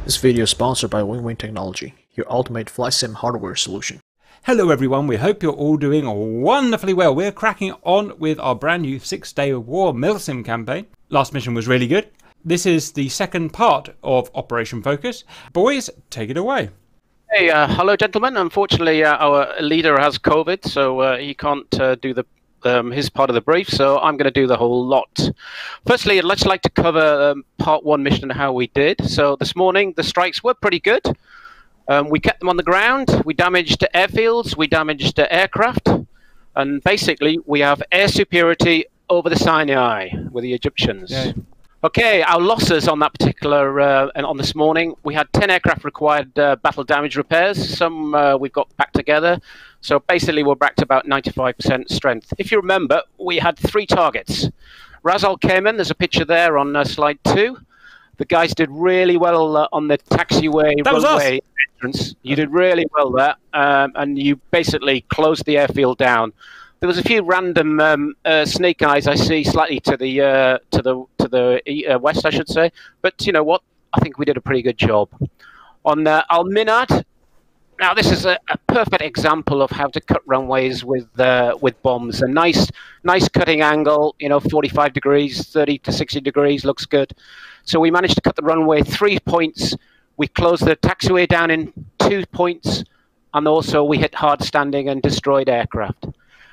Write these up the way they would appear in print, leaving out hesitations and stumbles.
This video is sponsored by Wing Technology, your ultimate flight sim hardware solution. Hello everyone, we hope you're all doing wonderfully well. We're cracking on with our brand new 6-day war Milsim campaign. Last mission was really good. This is the second part of Operation Focus. Boys, take it away. Hey, hello gentlemen. Unfortunately, our leader has COVID, so he can't do his part of the brief, so I'm going to do the whole lot. Firstly, I'd just like to cover part one mission and how we did. So this morning, the strikes were pretty good. We kept them on the ground, we damaged airfields, we damaged aircraft, and basically we have air superiority over the Sinai with the Egyptians. Yeah. Okay, our losses on that particular, and on this morning, we had 10 aircraft required battle damage repairs. Some we've got back together. So basically we're back to about 95% strength. If you remember, we had 3 targets. Razal came in, there's a picture there on slide 2. The guys did really well on the taxiway runway entrance. You did really well there, and you basically closed the airfield down. There was a few random snake eyes I see slightly to the west, I should say. But you know what? I think we did a pretty good job. On Al Minad, now this is a perfect example of how to cut runways with bombs. A nice cutting angle, you know, 45 degrees, 30 to 60 degrees, looks good. So we managed to cut the runway 3 points. We closed the taxiway down in 2 points, and also we hit hard standing and destroyed aircraft.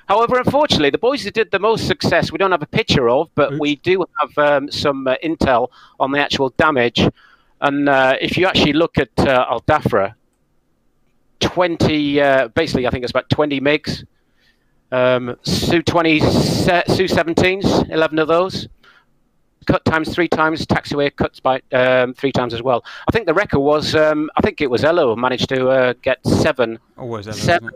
However, unfortunately, the boys that did the most success, we don't have a picture of, but we do have some intel on the actual damage. And if you actually look at Al Dafra, 20, basically, I think it's about 20 MiGs, Su-17s, 11 of those. Cut times 3 times, taxiway cuts by 3 times as well. I think the record was, I think it was Elo managed to get 7. Always Elo, 7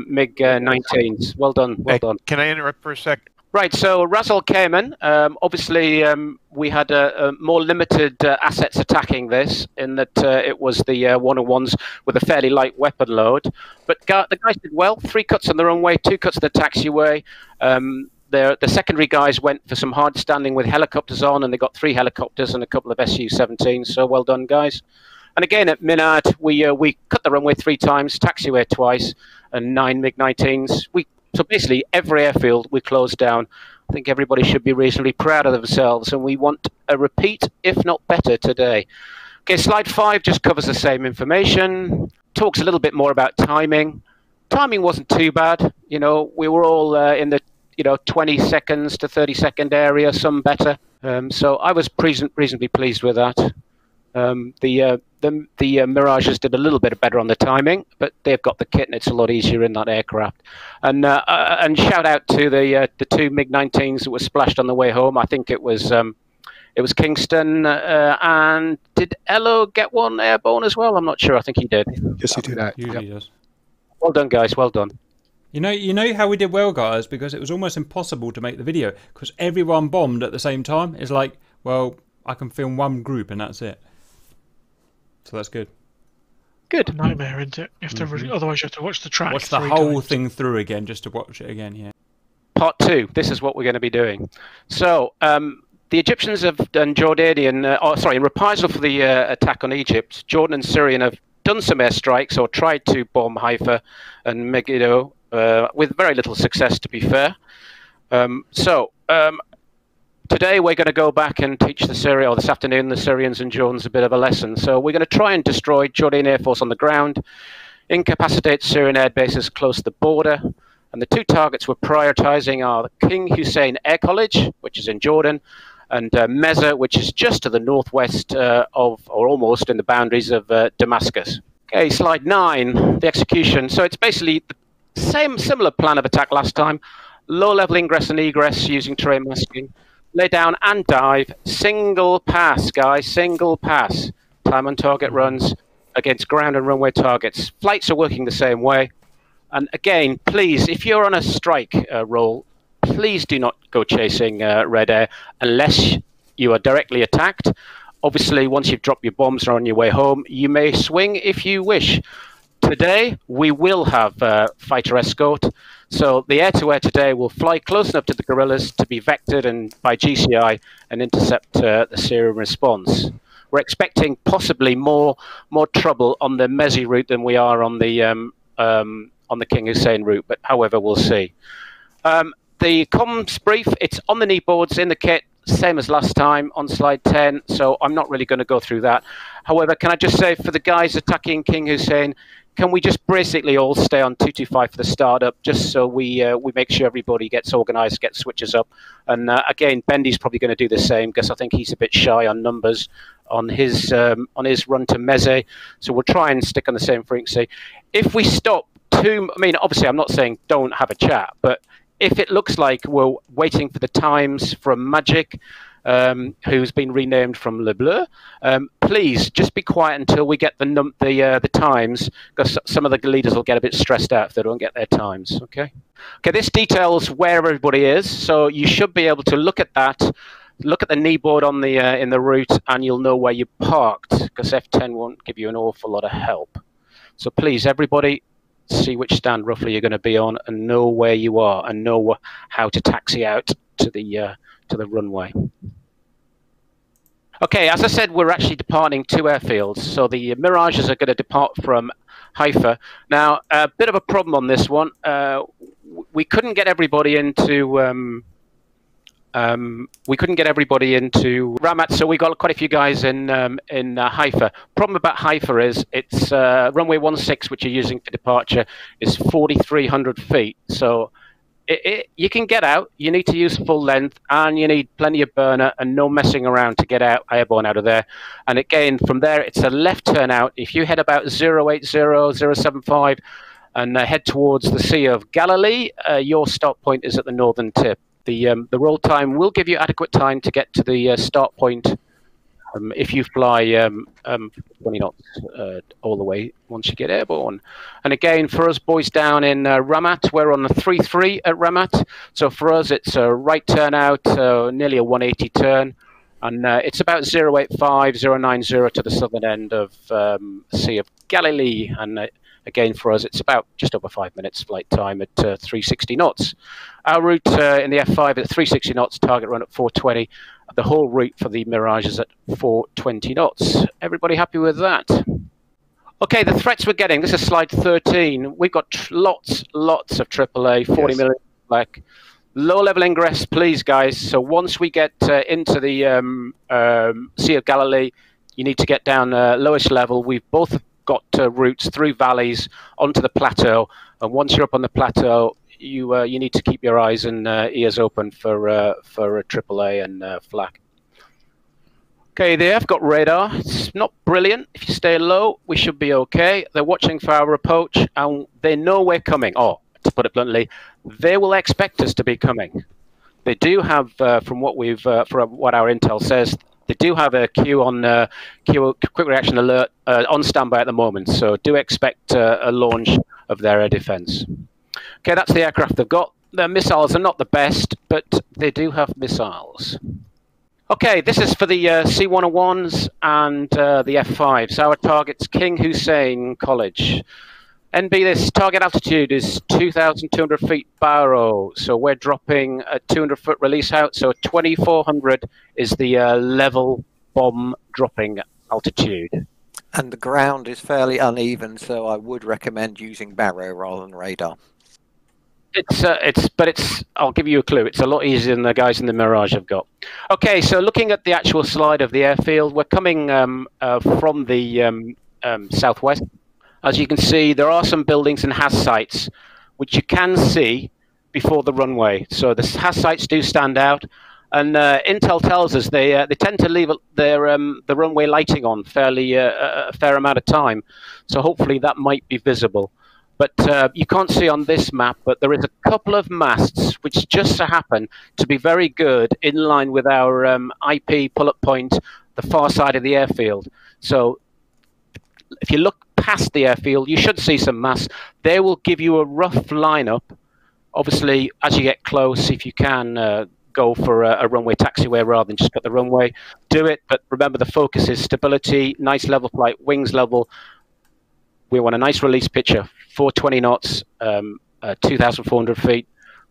MiG-19s. Well done, well done. Can I interrupt for a sec? Right, so Razal came in. Obviously, we had more limited assets attacking this, in that it was the one-on-ones with a fairly light weapon load. But the guys did well. 3 cuts on their own way, 2 cuts to the taxiway. The secondary guys went for some hard standing with helicopters on, and they got 3 helicopters and a couple of Su-17s. So well done, guys. And again at Minad, we cut the runway 3 times, taxiway twice, and 9 MiG-19s. So basically every airfield we closed down. I think everybody should be reasonably proud of themselves, and we want a repeat, if not better, today. Okay, slide 5 just covers the same information. Talks a little bit more about timing. Timing wasn't too bad. You know, we were all in the 20 seconds to 30 second area, some better. So I was reasonably pleased with that. The Mirages did a little bit better on the timing, but they've got the kit and it's a lot easier in that aircraft. And shout out to the 2 MiG-19s that were splashed on the way home. I think it was Kingston, and did Elo get one airborne as well? I'm not sure. I think he did. Yes, he did. Usually does. Well done, guys. Well done. You know how we did well, guys, because it was almost impossible to make the video because everyone bombed at the same time. It's like, well, I can film one group and that's it. So that's good. Good. Nightmare, isn't it? Otherwise you have to watch the track. Watch the whole thing through again just to watch it again, yeah. Part 2. This is what we're going to be doing. So the Egyptians have done Jordanian, in reprisal for the attack on Egypt, Jordan and Syrian have done some airstrikes or tried to bomb Haifa and Megiddo with very little success, to be fair. Today we're going to go back and teach this afternoon, the Syrians and Jordans a bit of a lesson. So we're going to try and destroy Jordanian Air Force on the ground, incapacitate Syrian air bases close to the border, and the 2 targets we're prioritizing are the King Hussein Air College, which is in Jordan, and Meza, which is just to the northwest or almost in the boundaries of Damascus. Okay, slide 9, the execution. So it's basically the similar plan of attack last time. Low-level ingress and egress using terrain masking. Lay down and dive. Single pass, guys. Single pass. Time on target runs against ground and runway targets. Flights are working the same way. And again, please, if you're on a strike roll, please do not go chasing red air unless you are directly attacked. Obviously, once you've dropped your bombs or on your way home, you may swing if you wish. Today, we will have fighter escort. So the air-to-air today will fly close enough to the guerrillas to be vectored and by GCI and intercept the Syrian response. we're expecting possibly more trouble on the Mezi route than we are on the King Hussein route. But however, we'll see. The comms brief, it's on the knee boards in the kit, same as last time on slide 10, so I'm not really going to go through that. However, can I just say for the guys attacking King Hussein, can we just basically all stay on 225 for the startup, just so we make sure everybody gets organised, gets switches up. And again, Bendy's probably going to do the same, because I think he's a bit shy on numbers on his run to Meze, so we'll try and stick on the same frequency. If we stop I mean, obviously I'm not saying don't have a chat, but if it looks like we're waiting for the times from Magic, who's been renamed from Le Bleu, please just be quiet until we get the times, because some of the leaders will get a bit stressed out if they don't get their times. Okay. This details where everybody is, so you should be able to look at that. Look at the knee board on the in the route, and you'll know where you parked, because F10 won't give you an awful lot of help. So please, everybody, see which stand roughly you're going to be on, and know where you are, and know how to taxi out to the runway. Okay, as I said, we're actually departing 2 airfields. So the Mirages are going to depart from Haifa. Now, a bit of a problem on this one. We couldn't get everybody into Ramat, so we got quite a few guys in Haifa. Problem about Haifa is it's runway 16, which you're using for departure, is 4,300 feet. So you can get out. You need to use full length, and you need plenty of burner and no messing around to get out airborne out of there. And again, from there, it's a left turn out. If you head about 080, 075 and head towards the Sea of Galilee, your start point is at the northern tip. The roll time will give you adequate time to get to the start point if you fly 20 knots all the way once you get airborne. And again, for us boys down in Ramat, we're on the 3-3 at Ramat. So for us, it's a right turn out, nearly a 180 turn. And it's about 085, 090 to the southern end of Sea of Galilee. And again, for us, it's about just over 5 minutes flight time at 360 knots. Our route in the F5 at 360 knots, target run at 420. The whole route for the Mirage is at 420 knots. Everybody happy with that? Okay, the threats we're getting. This is slide 13. We've got lots of AAA, 40 million black. Low-level ingress, please, guys. So once we get into the Sea of Galilee, you need to get down lowest level. We've both got routes through valleys onto the plateau, and once you're up on the plateau, you need to keep your eyes and ears open for a AAA and flak. Okay, they have got radar. It's not brilliant. If you stay low, we should be okay. They're watching for our approach, and they know we're coming. Or, to put it bluntly, they will expect us to be coming. They do have, from what what our intel says, they do have a queue on quick reaction alert on standby at the moment. So do expect a launch of their air defense. Okay, that's the aircraft they've got. Their missiles are not the best, but they do have missiles. Okay, this is for the C-101s and the F-5s. Our target's King Hussein College. NB, this target altitude is 2,200 feet Barrow, so we're dropping a 200-foot release out, so 2,400 is the level bomb dropping altitude. And the ground is fairly uneven, so I would recommend using Barrow rather than radar. I'll give you a clue. It's a lot easier than the guys in the Mirage have got. Okay, so looking at the actual slide of the airfield, we're coming from the southwest. As you can see, there are some buildings and HAS sites, which you can see before the runway. So the HAS sites do stand out. And Intel tells us they tend to leave the runway lighting on fairly a fair amount of time. So hopefully that might be visible. But you can't see on this map, but there is a couple of masts which just so happen to be very good in line with our IP pull-up point, the far side of the airfield. So if you look past the airfield, you should see some masts. They will give you a rough lineup. Obviously, as you get close, if you can go for a runway taxiway rather than just cut the runway, do it. But remember, the focus is stability, nice level flight, wings level. We want a nice release picture, 420 knots, 2,400 feet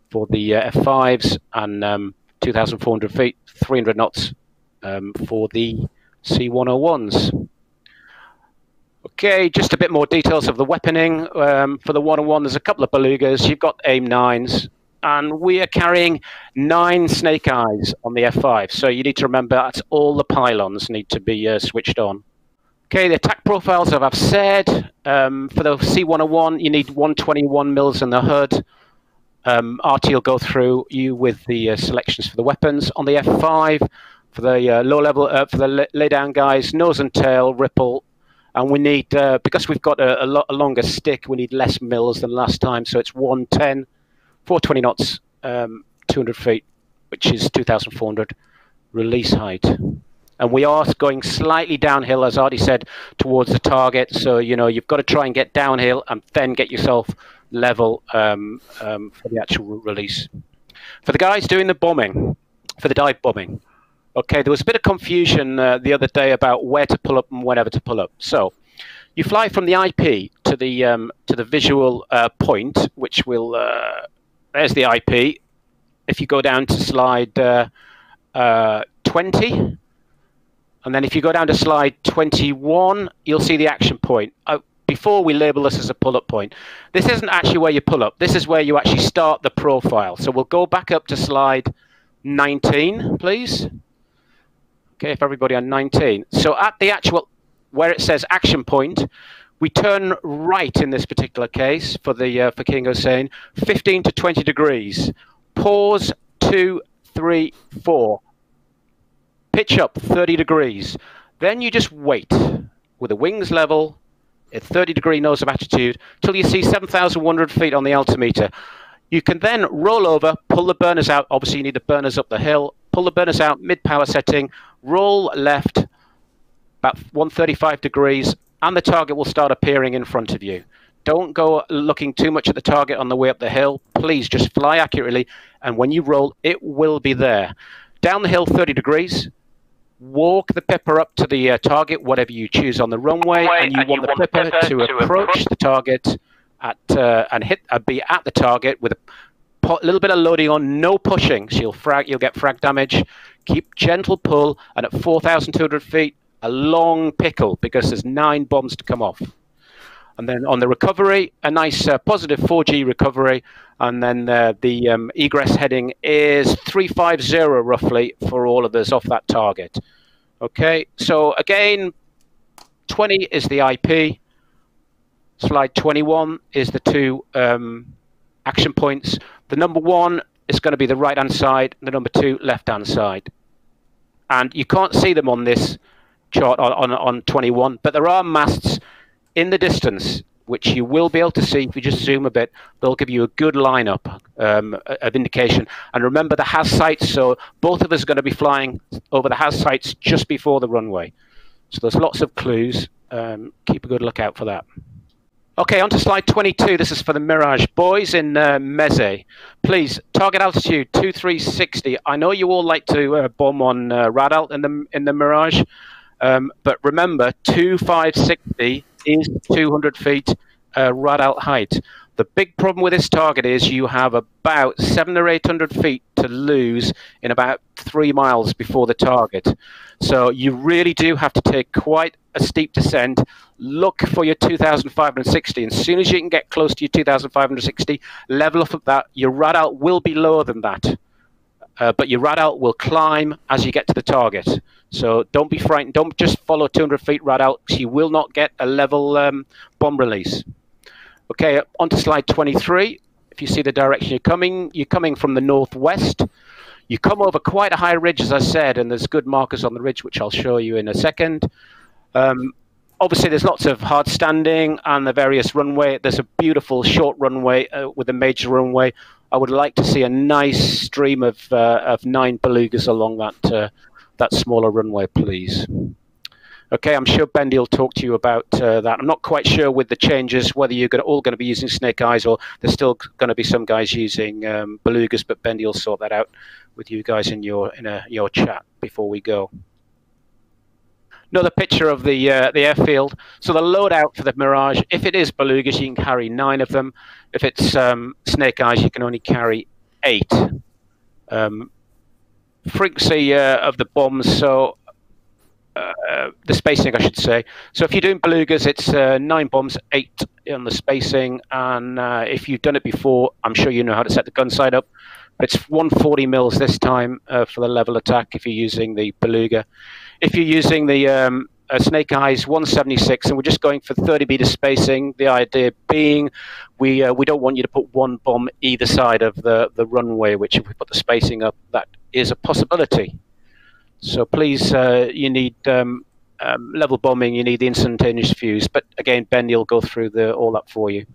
for the F5s, and 2,400 feet, 300 knots for the C-101s. Okay, just a bit more details of the weaponing. For the 101, there's a couple of belugas. You've got AIM-9s, and we are carrying 9 Snake Eyes on the F5. So you need to remember that's all the pylons need to be switched on. Okay, the attack profiles, as I've said. For the C-101, you need 121 mils in the hood. RT will go through you with the selections for the weapons. On the F5, for the low level, for the lay down guys, nose and tail, ripple. And we need, because we've got a longer stick, we need less mils than last time. So it's 110, 420 knots, 200 feet, which is 2,400 release height. And we are going slightly downhill, as Artie said, towards the target. So, you know, you've got to try and get downhill and then get yourself level for the actual release. For the guys doing the bombing, for the dive bombing, okay, there was a bit of confusion the other day about where to pull up and whenever to pull up. So you fly from the IP to the visual point, which will, there's the IP. If you go down to slide 20, and then if you go down to slide 21, you'll see the action point. Before we label this as a pull-up point, this isn't actually where you pull up. This is where you actually start the profile. So we'll go back up to slide 19, please. Okay, if everybody on 19. So at the actual, where it says action point, we turn right in this particular case for the for King Hussein, 15 to 20 degrees. Pause, 2, 3, 4. Pitch up 30 degrees. Then you just wait with the wings level at 30-degree nose of attitude till you see 7,100 feet on the altimeter. You can then roll over, pull the burners out. Obviously, you need the burners up the hill. Pull the burners out, mid-power setting. Roll left about 135 degrees, and the target will start appearing in front of you. Don't go looking too much at the target on the way up the hill. Please just fly accurately, and when you roll, it will be there. Down the hill 30 degrees. Walk the Pipper up to the target, whatever you choose on the runway, and you want the Pipper to approach the target at and be at the target with a little bit of loading on, no pushing. So you'll get frag damage. Keep gentle pull, and at 4,200 feet, a long pickle because there's 9 bombs to come off. And then on the recovery, a nice positive 4G recovery. And then the egress heading is 350 roughly for all of us off that target. Okay, so again, 20 is the IP. Slide 21 is the 2 action points. The number 1 is going to be the right-hand side. The number 2, left-hand side. And you can't see them on this chart on 21, but there are masts in the distance, which you will be able to see if you just zoom a bit. They'll give you a good lineup of indication. And remember the HAZ sites, so both of us are going to be flying over the HAZ sites just before the runway. So there's lots of clues. Keep a good lookout for that. Okay, on to slide 22. This is for the Mirage. Boys in Meze, please, target altitude 2360. I know you all like to bomb on Radalt in the Mirage, but remember, 2560 is 200 feet Radalt height. The big problem with this target is you have about 700 or 800 feet to lose in about 3 miles before the target. So you really do have to take quite a steep descent. Look for your 2,560. As soon as you can get close to your 2,560, level up at that. Your Radalt will be lower than that. But your Radalt will climb as you get to the target. So don't be frightened. Don't just follow 200 feet Radalt. You will not get a level bomb release. Okay, on to slide 23. If you see the direction you're coming from the northwest. You come over quite a high ridge, as I said, and there's good markers on the ridge, which I'll show you in a second. Obviously, there's lots of hard standing and the various runway. There's a beautiful short runway with a major runway. I would like to see a nice stream of 9 belugas along that smaller runway, please. Okay, I'm sure Bendy will talk to you about that. I'm not quite sure with the changes whether you're all going to be using Snake Eyes or there's still going to be some guys using belugas, but Bendy will sort that out with you guys in your chat before we go. Another picture of the airfield. So the loadout for the Mirage, if it is belugas, you can carry 9 of them. If it's Snake Eyes, you can only carry 8. Frequency of the bombs, so the spacing, I should say. So if you're doing belugas, it's 9 bombs, 8 on the spacing. And if you've done it before, I'm sure you know how to set the gun sight up. But it's 140 mils this time for the level attack if you're using the beluga. If you're using the Snake Eyes, 176, and we're just going for 30 meter spacing. The idea being we don't want you to put 1 bomb either side of the runway, which if we put the spacing up, that is a possibility. So please, you need level bombing, you need the instantaneous fuse. But again, Bendy will go through all that for you.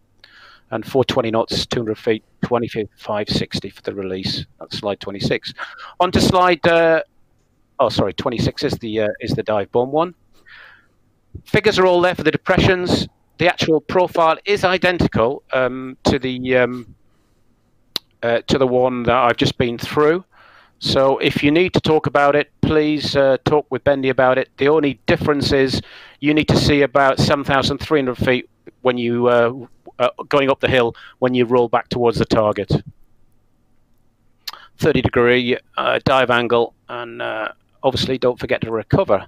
And 420 knots, 200 feet, 20 feet, 560 for the release. That's slide 26. On to slide, 26 is the dive bomb one. Figures are all there for the depressions. The actual profile is identical to the one that I've just been through. So if you need to talk about it, please talk with Bendy about it. The only difference is you need to see about 7,300 feet when you going up the hill when you roll back towards the target. 30-degree dive angle, and obviously don't forget to recover.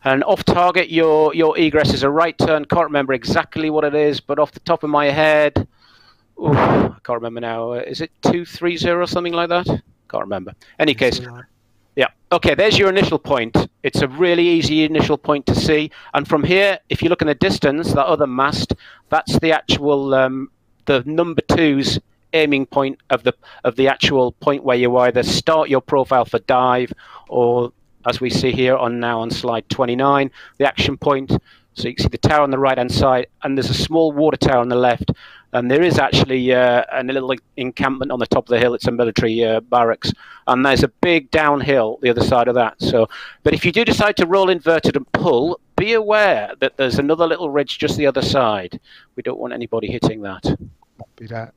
And off target, your egress is a right turn. Can't remember exactly what it is, but off the top of my head, I can't remember now. Is it 230 or something like that? Can't remember. Any case, yeah. Okay, there's your initial point. It's a really easy initial point to see. And from here, if you look in the distance, that other mast, that's the actual the number 2's aiming point of the actual point where you either start your profile for dive, or as we see here on slide 29, the action point. So you can see the tower on the right hand side, and there's a small water tower on the left. And there is actually a little encampment on the top of the hill. It's a military barracks. And there's a big downhill the other side of that. So, but if you do decide to roll inverted and pull, be aware that there's another little ridge just the other side. We don't want anybody hitting that. Be that.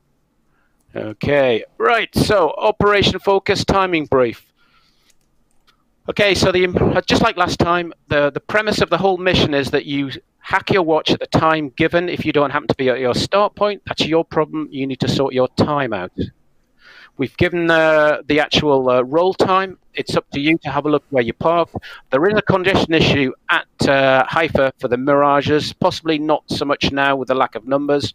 Okay, right. So operation focus, timing brief. Okay, so just like last time, the premise of the whole mission is that you hack your watch at the time given. If you don't happen to be at your start point, that's your problem. You need to sort your time out. We've given the actual roll time. It's up to you to have a look where you park. There is a congestion issue at Haifa for the Mirages, possibly not so much now with the lack of numbers.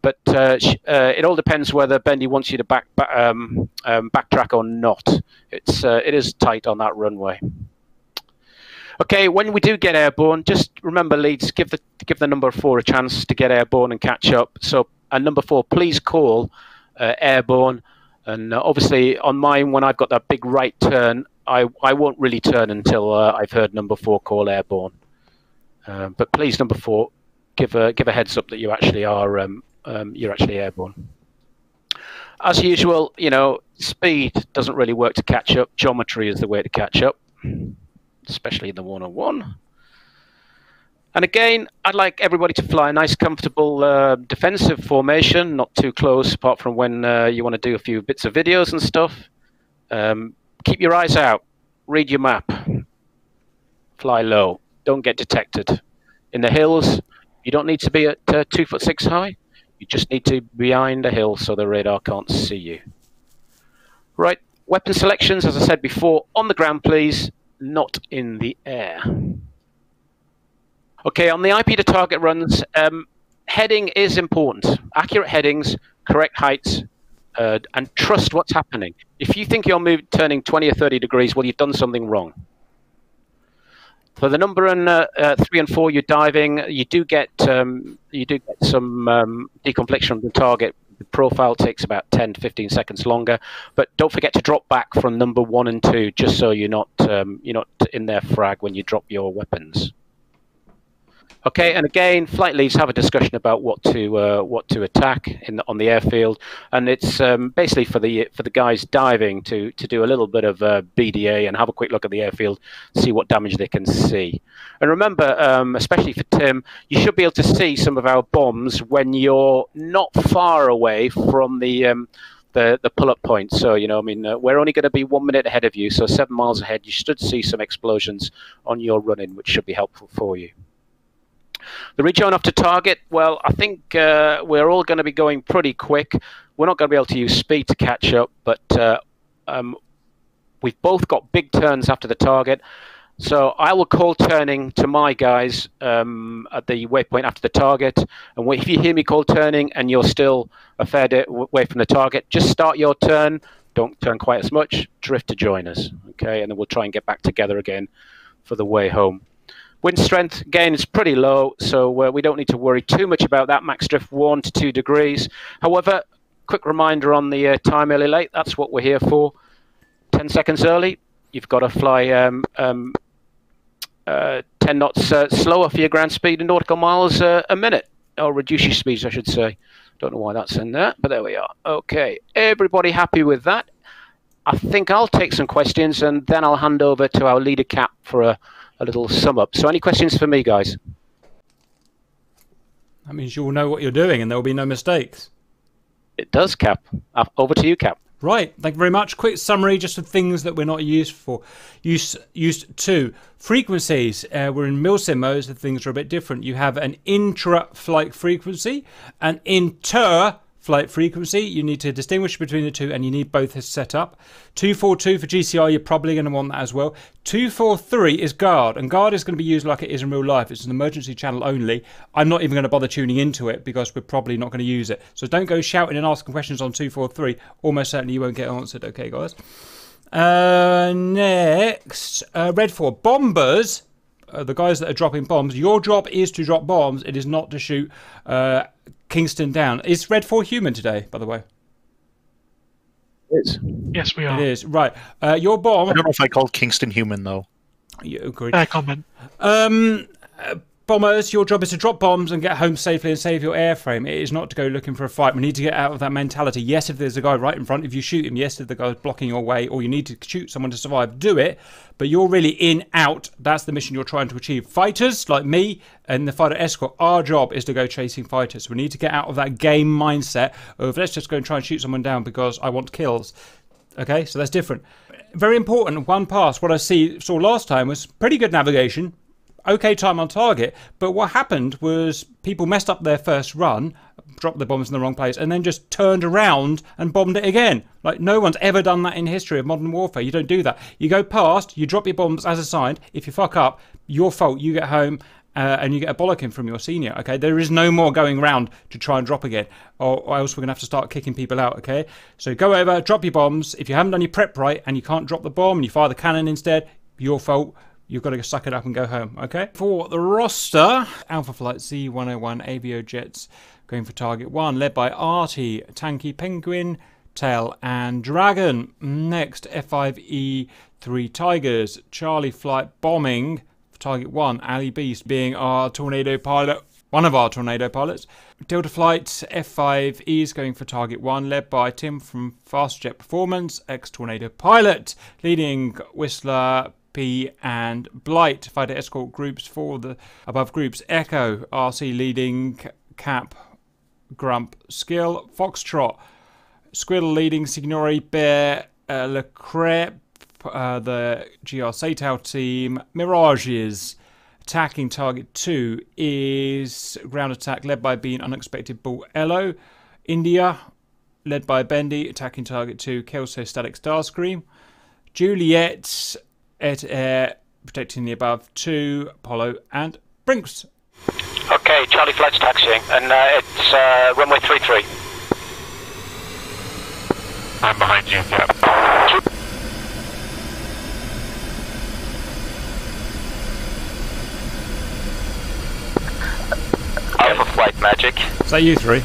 But it all depends whether Bendy wants you to backtrack or not. It is tight on that runway. Okay, when we do get airborne, just remember, leads, give the number 4 a chance to get airborne and catch up. So, and number 4, please call airborne. And obviously, on mine, when I've got that big right turn, I won't really turn until I've heard number 4 call airborne. But please, number 4, give a heads up that you actually are you're actually airborne. As usual, speed doesn't really work to catch up. Geometry is the way to catch up, especially in the 101. And again, I'd like everybody to fly a nice, comfortable defensive formation, not too close, apart from when you want to do a few bits of videos and stuff. Keep your eyes out. Read your map. Fly low. Don't get detected. In the hills, you don't need to be at 2'6" high. You just need to be behind a hill so the radar can't see you. Right, weapon selections, as I said before, on the ground, please, not in the air. Okay, on the IP to target runs, heading is important. Accurate headings, correct heights, and trust what's happening. If you think you're turning 20 or 30 degrees, well, you've done something wrong. For the number 3 and 4 you're diving, you do get some deconfliction from the target. The profile takes about 10 to 15 seconds longer, but don't forget to drop back from number 1 and 2, just so you're not in their frag when you drop your weapons. Okay, and again, flight leads have a discussion about what to attack on the airfield, and it's basically for the guys diving to do a little bit of BDA and have a quick look at the airfield, see what damage they can see. And remember, especially for Tim, you should be able to see some of our bombs when you're not far away from the pull-up point. So we're only going to be 1 minute ahead of you, so 7 miles ahead. You should see some explosions on your run-in, which should be helpful for you. The rejoin off to target, well, I think we're all going to be going pretty quick. We're not going to be able to use speed to catch up, but we've both got big turns after the target. So I will call turning to my guys at the waypoint after the target. And if you hear me call turning and you're still a fair bit away from the target, just start your turn. Don't turn quite as much. Drift to join us. Okay, and then we'll try and get back together again for the way home. Wind strength, again, is pretty low, so we don't need to worry too much about that. Max drift 1 to 2 degrees. However, quick reminder on the time early late, that's what we're here for. 10 seconds early, you've got to fly 10 knots slower for your ground speed in nautical miles a minute, or reduce your speeds, I should say. Don't know why that's in there, but there we are. Okay, everybody happy with that? I think I'll take some questions, and then I'll hand over to our leader, Cap, for a little sum up. So any questions for me, guys? That means you'll know what you're doing and there will be no mistakes. It does, Cap. Over to you, Cap. Right, thank you very much. Quick summary just of things that we're not used to. Frequencies, we're in Milsim mode, so things are a bit different. You have an intra-flight frequency, an inter-flight frequency. You need to distinguish between the two, and you need both set up. 242 for GCR, you're probably going to want that as well. 243 is guard, and guard is going to be used like it is in real life. It's an emergency channel only. I'm not even going to bother tuning into it because we're probably not going to use it. So don't go shouting and asking questions on 243. Almost certainly you won't get answered. Okay, guys. Next, Red 4 bombers. The guys that are dropping bombs. Your job is to drop bombs. It is not to shoot Kingston down. Is Red 4 human today, by the way? It is. Yes, we are. It is. Right. Your bomb... I don't know if I called Kingston human, though. You agreed. Fair comment. Bombers, your job is to drop bombs and get home safely and save your airframe. It is not to go looking for a fight. We need to get out of that mentality. Yes, if there's a guy right in front, if you shoot him, yes, if the guy's blocking your way, or you need to shoot someone to survive, do it. But you're really in, out. That's the mission you're trying to achieve. Fighters, like me and the fighter escort, our job is to go chasing fighters. We need to get out of that game mindset of let's just go and try and shoot someone down because I want kills. Okay, so that's different. Very important, one pass. What I saw last time was pretty good navigation. Okay time on target, but what happened was people messed up their first run, dropped the bombs in the wrong place, and then just turned around and bombed it again. Like, no one's ever done that in history of modern warfare. You don't do that. You go past, you drop your bombs as assigned. If you fuck up, your fault. You get home and you get a bollocking from your senior. Okay, there is no more going around to try and drop again, or else we're gonna have to start kicking people out. Okay, so go over, drop your bombs. If you haven't done your prep right and you can't drop the bomb and you fire the cannon instead, your fault. You've got to suck it up and go home, okay? For the roster, Alpha Flight C101 Avio Jets going for target 1, led by Artie, Tanky Penguin, Tail and Dragon. Next, F5E3 Tigers, Charlie Flight Bombing for target 1, Ali Beast being our tornado pilot, one of our tornado pilots. Delta Flight F5E is going for target 1, led by Tim from Fast Jet Performance, ex-tornado pilot, leading Whistler, P and Blight. Fighter escort groups for the above groups: Echo, RC leading, Cap, Grump, Skill, Foxtrot, Squill leading, Signori, Bear, Lecrep, the GR Satao team. Mirages. Attacking target 2 is ground attack led by Bean Unexpected Bull Elo. India, led by Bendy, attacking target 2, Kelso Static Starscream. Juliet, at air, protecting the above 2, Apollo and Brinks. Okay, Charlie Flight's taxiing, and it's runway 33. I'm behind you, yeah. Alpha Flight Magic. Is that you three?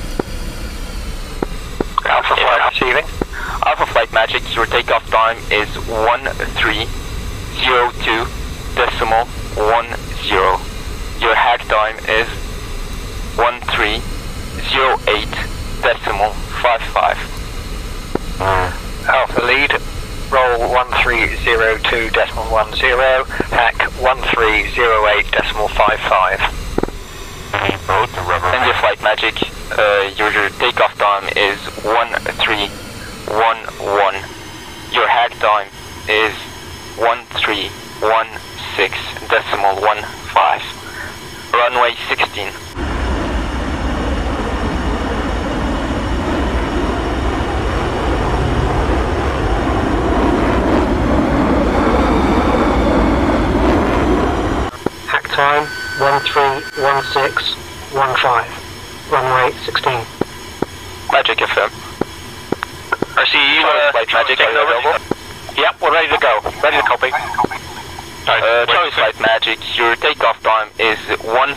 Alpha Flight receiving. Alpha Flight Magic, your takeoff time is 1302.10. Your hack time is 1308.55. Alpha Lead, roll 1302.10, hack 1308.55. And your Flight Magic, your takeoff time is 1311. Your hack time is 1316.15. Runway 16. time 131615. Runway 16. Magic FM. RCE, Magic, are you available? Yep, we're ready to go. Ready to copy. Charlie Flight Magic, your takeoff time is 13. Are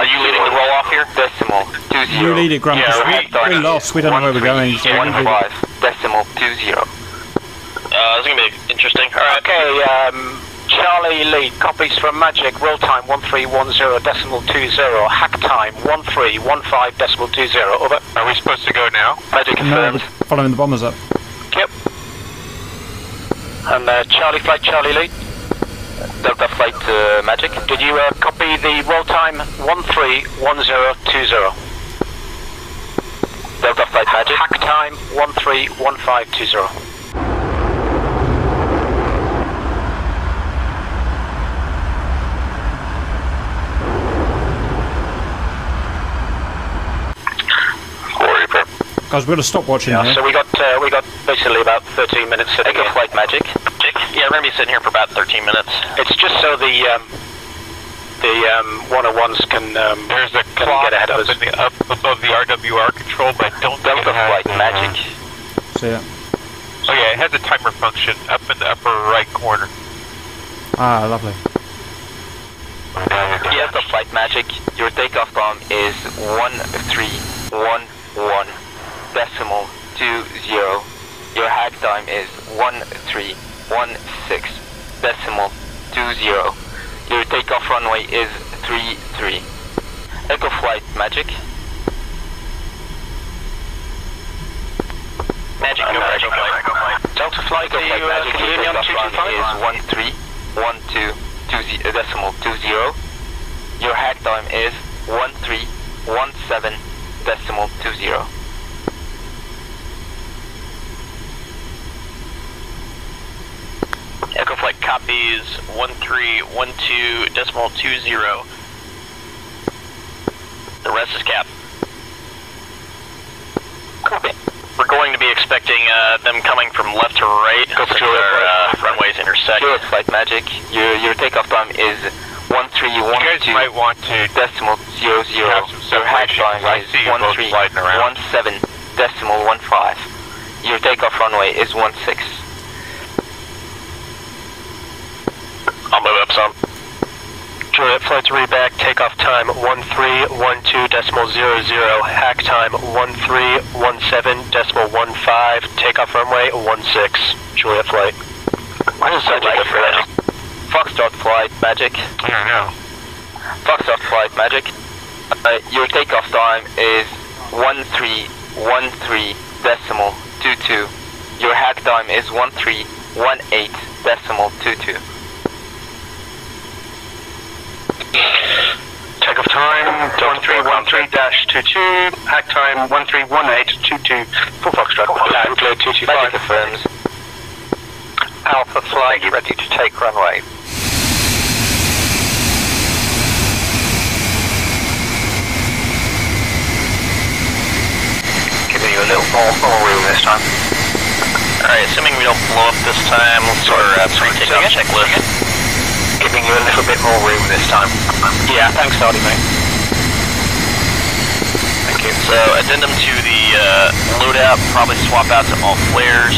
you leading the roll off here? Decimal 20. You lead it, Grump. We're lost. We don't know where we're going. So 15, decimal 20. This is going to be interesting. Alright. Okay, Charlie lead, copies from Magic, roll time 1310 decimal 20, hack time 1315 decimal 20, over. Are we supposed to go now? Magic No, confirmed. we're following the bombers up. Yep. And Charlie Flight, Charlie lead. Delta Flight Magic, did you copy the roll time 131020? Delta Flight Magic. Hack time 131520. Guys, we've got to stop watching here. So we got basically about 13 minutes sitting here. Flight Magic. Yeah, we're going to be sitting here for about 13 minutes. It's just so the 101s can There's a can clock get ahead of us. up above the RWR control, but I don't think Delta it has Flight Magic. See ya. Oh yeah, it has a timer function up in the upper right corner. Ah, lovely. Delta Flight Magic, your takeoff time is 1311 decimal 20. Your hack time is 1316 decimal 20. Your takeoff runway is 33. Echo Flight Magic. Magic, go for Echo Flight. Delta Flight, can you hear me on 225? Is 1312 decimal 20. Your hack time is 1317 decimal 20. Echo Flight copies 1312 decimal 20. The rest is cap. Copy. We're going to be expecting them coming from left to right since our runways intersect. Sure, Flight Magic. Your takeoff time is 1312. You guys might want to decimal 00. have some Your hack separation. time I is see you both sliding around. 1317 decimal 15. Your takeoff runway is 16. I'll move up some. Juliet Flight 3 back, takeoff time 1312 decimal 00, hack time 1317 decimal 15, takeoff runway 16. Juliet Flight. What is that different? Foxtrot Flight Magic. I don't know. Foxtrot Flight Magic. Your takeoff time is 1313 decimal 22. Your hack time is 1318 decimal 22. Takeoff time 1313-22, hack time 131822, full Foxtrot. Clear 225. Confirms. Alpha Flight ready to take runway. Giving you a little more room this time. Alright, assuming we don't blow up this time, let's start our pre-takeoff checklist. Giving you a little bit more room this time. Yeah, thanks, Hardy, mate. Thank you. So, addendum to the loadout, probably swap out to all flares.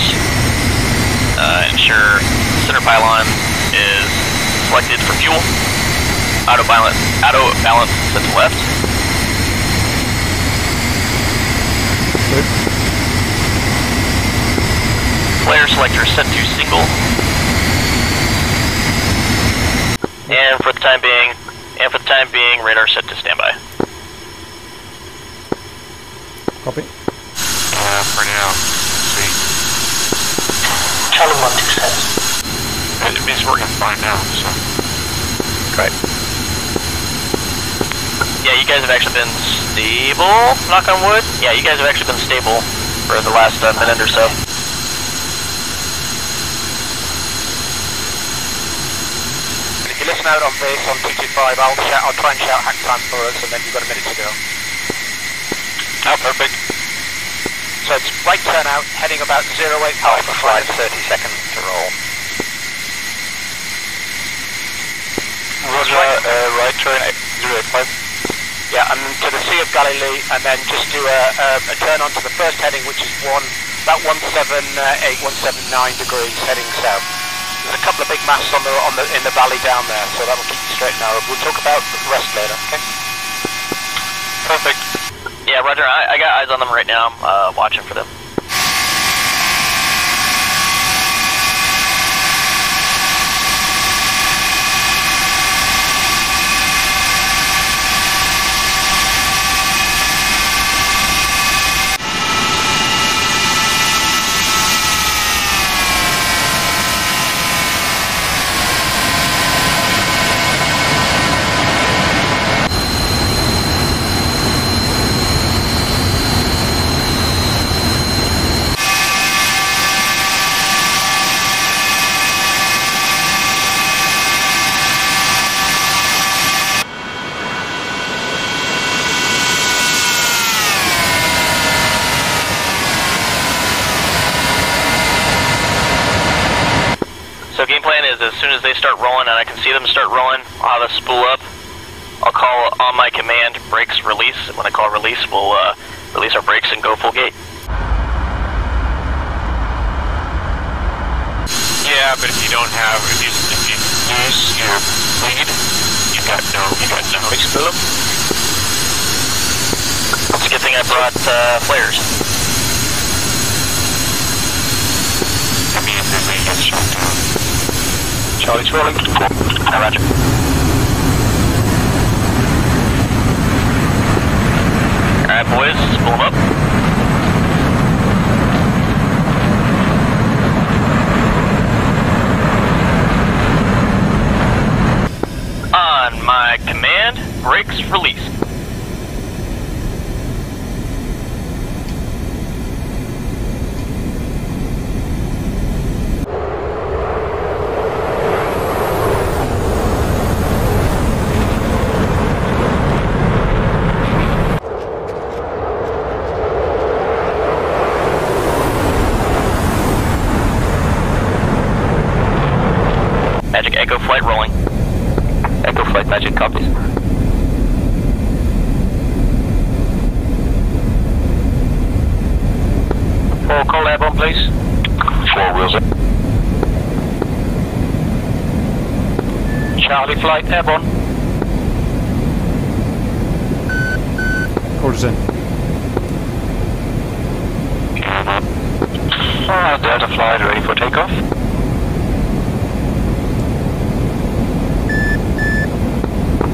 Ensure center pylon is selected for fuel. Auto balance set to left. Good. Flare selector set to single. And for the time being, radar set to standby. Copy. For now. Let's see. Charlie 127. It means working fine now, so. Great. Yeah, you guys have actually been stable, knock on wood. Yeah, you guys have actually been stable for the last minute or so. And if you listen out on base on 225, I'll try and shout hack time for us, and then you've got a minute to go. Oh, perfect. So it's right turn out, heading about 08 Alpha Flight, 30 seconds to roll. Roger, right turn 085. Yeah, and to the Sea of Galilee, and then just do a turn onto the first heading, which is about 178, 179 degrees heading south. There's a couple of big masts in the valley down there, so that will keep you straight and narrow. We'll talk about the rest later, okay? Perfect. Yeah, Roger, I got eyes on them right now. I'm watching for them. So game plan is as soon as they start rolling and I can see them start rolling, I'll have a spool up. I'll call on my command, brakes, release. And when I call release, we'll release our brakes and go full gate. Yeah, but if you don't have, if you lose your lead, you got no. Big spool up. It's a good thing I brought flares. Immediately gets shot down. Charlie's rolling. Roger. Alright boys, spool them up. On my command, brakes release. Magic Echo Flight rolling. Echo Flight Magic copies. Four call airborne, please. 4 wheels up. Charlie Flight airborne. Orders in. Delta Flight ready for takeoff.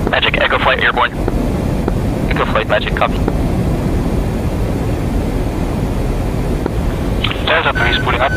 Magic Echo Flight airborne. Echo Flight Magic copy. Delta, please pulling up.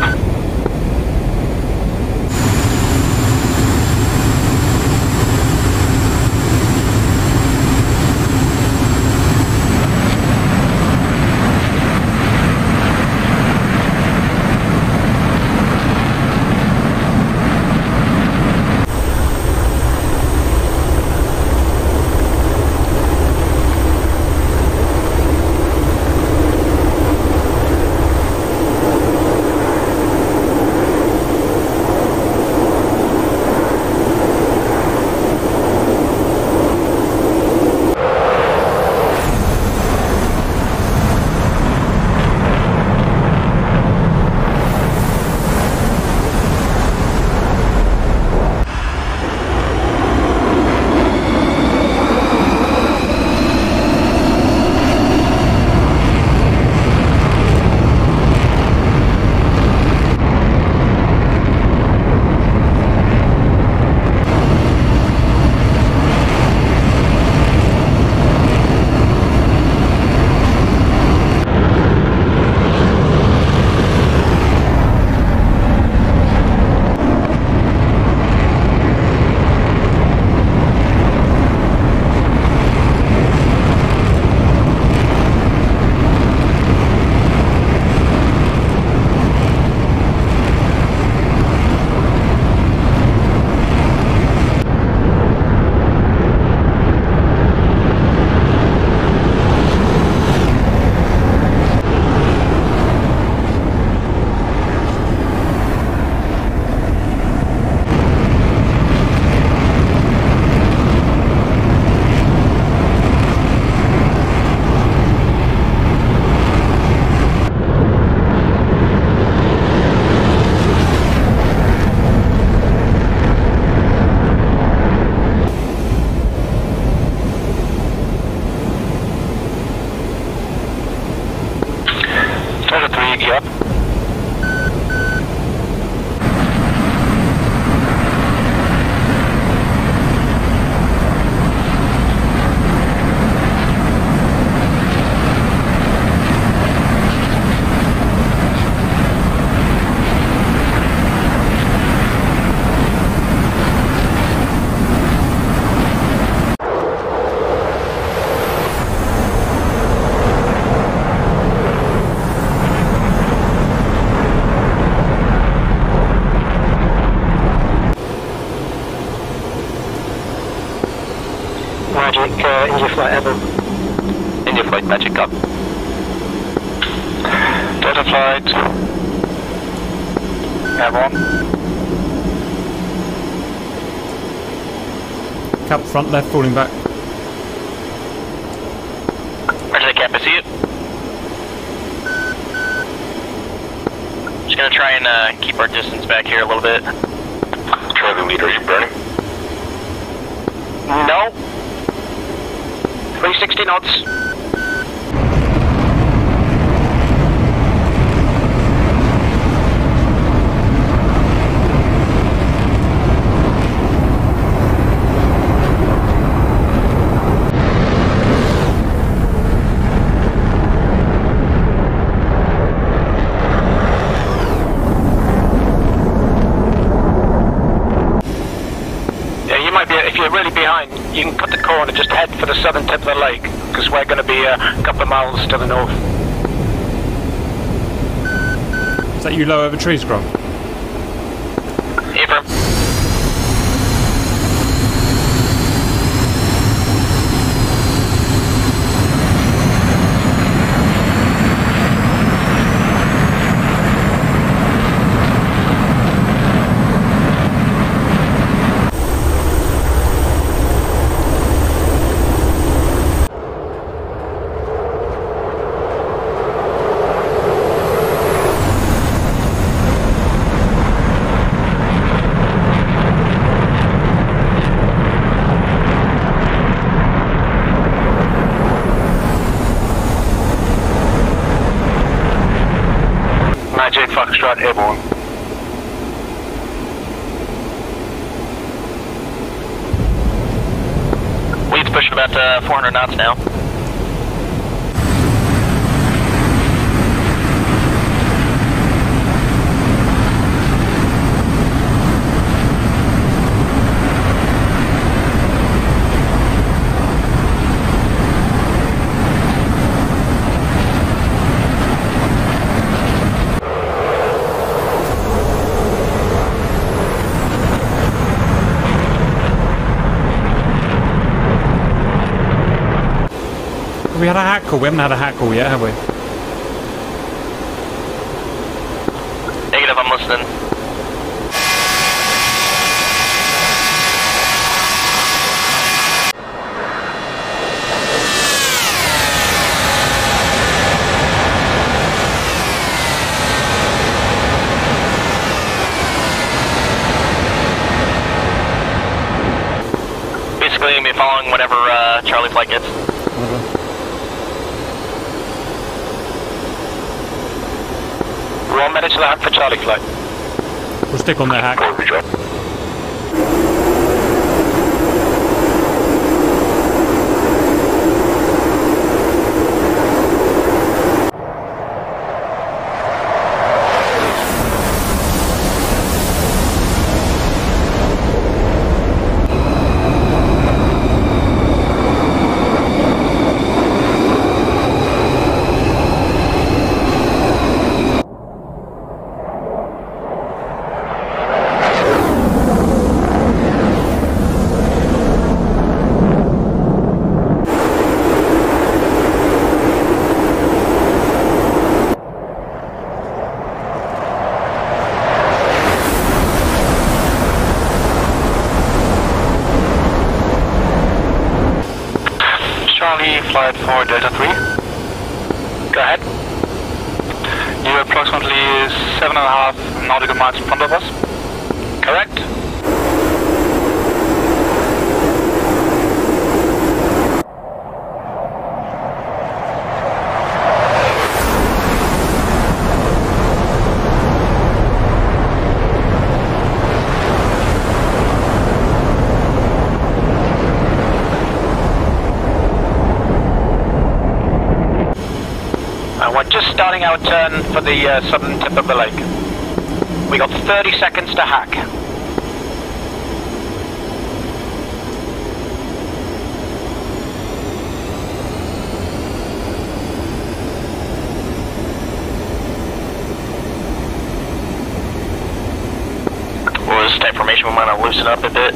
India flight ever. India flight, magic up. Delta flight. Have on. Cap front left, falling back. Roger the cap, I see it. Just gonna try and keep our distance back here a little bit. Charlie leader, are you burning? No. 360 knots. If you're really behind, you can cut the corner, just head for the southern tip of the lake, because we're going to be a couple of miles to the north. Is that you low over trees, Grom? Affirm. Magic Foxtrot airborne. Lead's pushing about 400 knots now. We had a hat call. We haven't had a hat call yet, have we? Negative, I'm listening. Basically, going to be following whatever Charlie flight gets. We're all managed to the hack for Charlie flight. We'll stick on their hack. Flight for Delta 3. Go ahead. You're approximately 7.5 nautical miles in front of us. Correct. We're just starting our turn for the southern tip of the lake. We got 30 seconds to hack. Well, this type formation we might want to loosen up a bit.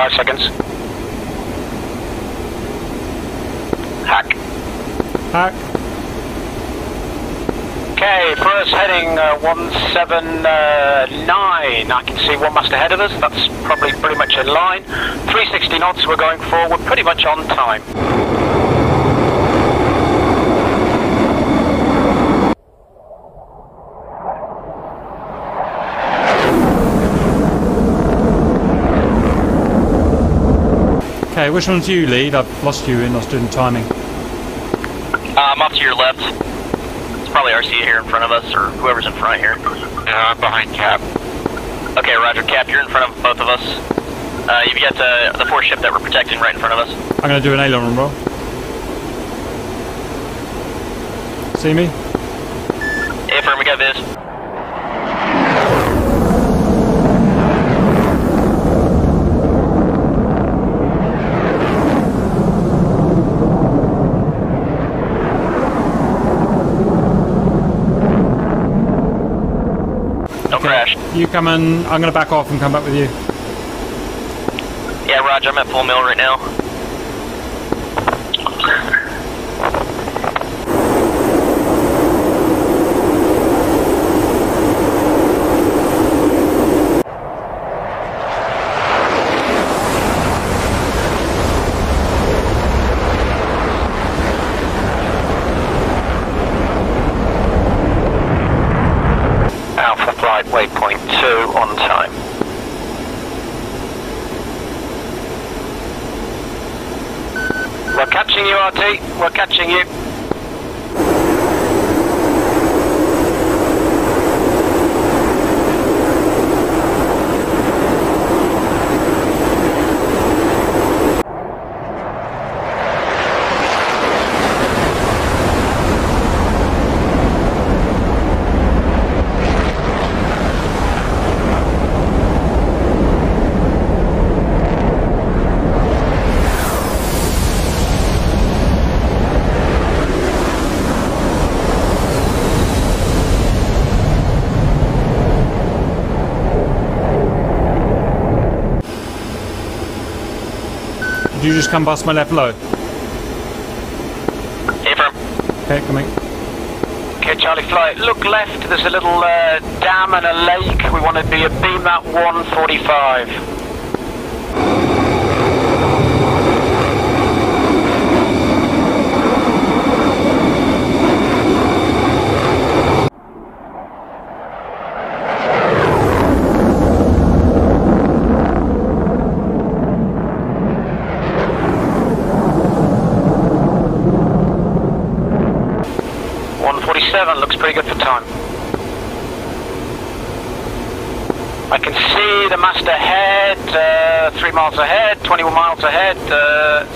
5 seconds. Hack. Hack. Okay, for us heading 179. I can see one mast ahead of us. That's probably pretty much in line. 360 knots we're going for. We're pretty much on time. Okay, which one's you, lead? I've lost you in lost doing timing. I'm off to your left. It's probably RC here in front of us, or whoever's in front here. I'm behind Cap. Okay, roger. Cap, you're in front of both of us. You've got the 4 ship that we're protecting right in front of us. I'm going to do an aileron roll. See me? Hey, firm, we got Viz. Don't crash. You come and I'm going to back off and come back with you. Yeah, roger. I'm at full mill right now. Alpha flight waypoint 2 on time. We're catching you, RT. We're catching you. Did you just come past my left low? Hey, firm. Okay, coming. Okay, Charlie Flight, look left. There's a little dam and a lake. We want to be a beam at 145. Looks pretty good for time. I can see the mast ahead, 3 miles ahead, 21 miles ahead,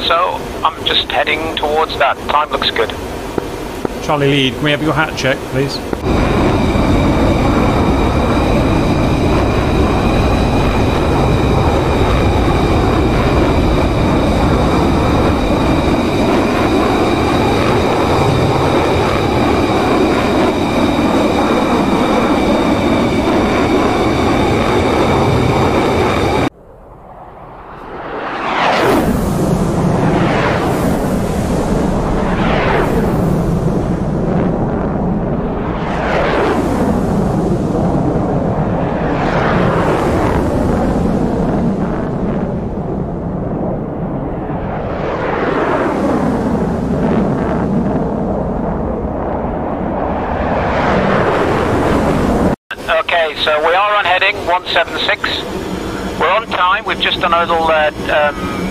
so I'm just heading towards that. Time looks good. Charlie lead, can we have your hat check, please? So we are on heading 176. We're on time. We've just done a little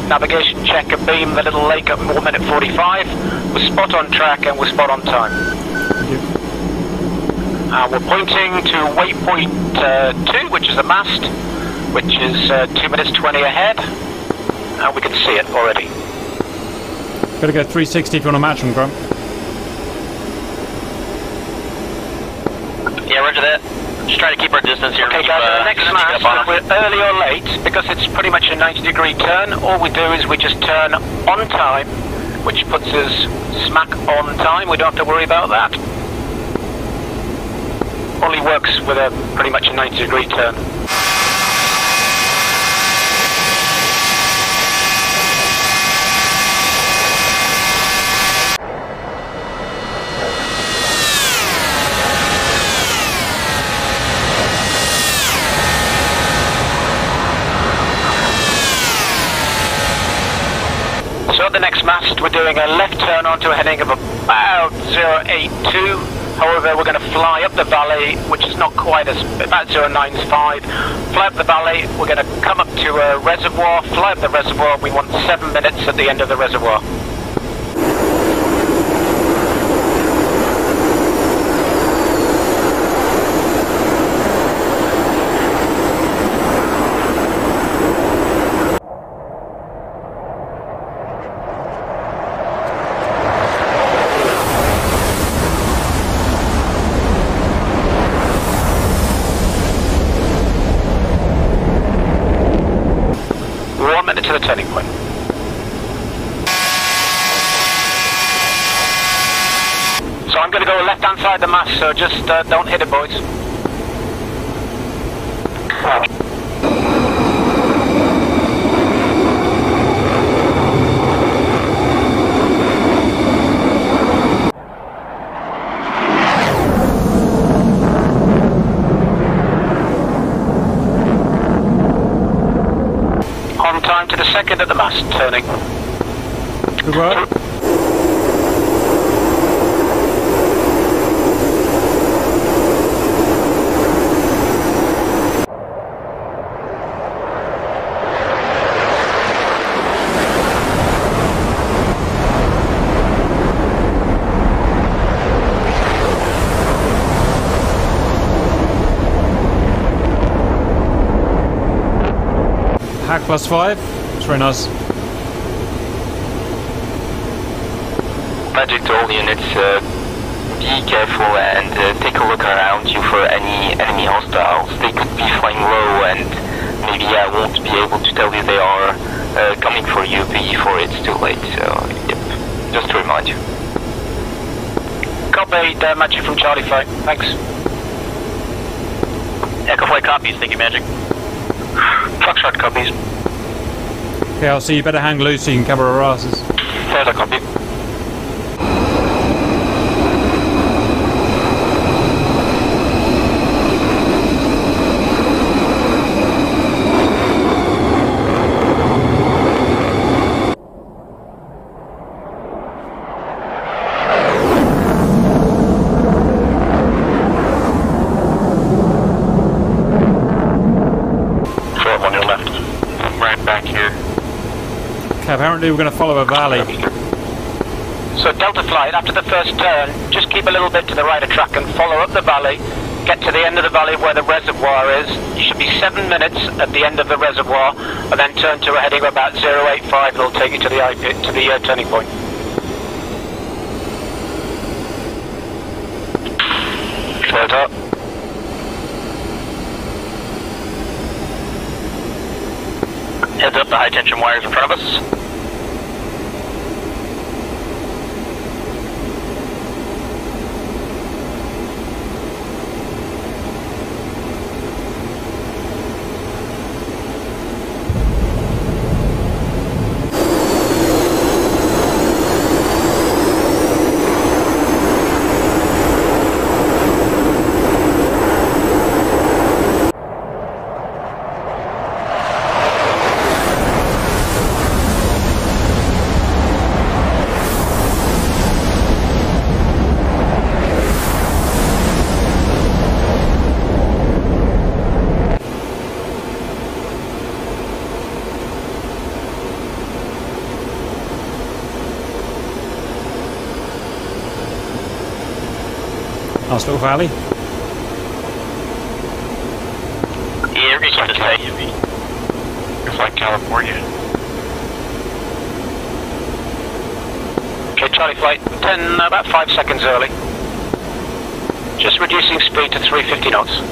navigation check of beam, the little lake at 1 minute 45. We're spot on track and we're spot on time. We're pointing to waypoint 2, which is the mast, which is 2 minutes 20 ahead. And we can see it already. Gotta go 360 if you want to match them, Grump. Yeah, roger that. Just trying to keep our distance here. Okay, guys, the next mast, if we're early or late, because it's pretty much a 90-degree turn, all we do is we just turn on time, which puts us smack on time. We don't have to worry about that. Only works with a pretty much a 90-degree turn. got the next mast. We're doing a left turn onto a heading of about 082. However, we're going to fly up the valley, which is not quite as, about 095. Fly up the valley, we're going to come up to a reservoir, fly up the reservoir. We want 7 minutes at the end of the reservoir. To the turning point. So I'm going to go left hand side of the mast, so just don't hit it, boys. On time to the second at the mast, turning. Good work. Hack +5. It's very nice. Magic to all units, be careful and take a look around you for any enemy hostiles. They could be flying low and maybe I won't be able to tell you they are coming for you before it's too late. So, yep, just to remind you. Copy, Magic from Charlie Flight. Thanks. Echo Flight copies, thank you, Magic. Foxtrot copies. Okay, I'll see you better hang loose so you can cover our asses. Further copy. Apparently we're going to follow a valley. So Delta Flight, after the first turn, just keep a little bit to the right of track and follow up the valley, get to the end of the valley where the reservoir is. You should be 7 minutes at the end of the reservoir, and then turn to a heading of about 085, it'll take you to the turning point. Float up. Heads up, the high tension wires in front of us. Nice little valley. Yeah, reach out to stay. It's like California. Okay, Charlie Flight, about 5 seconds early. Just reducing speed to 350 knots.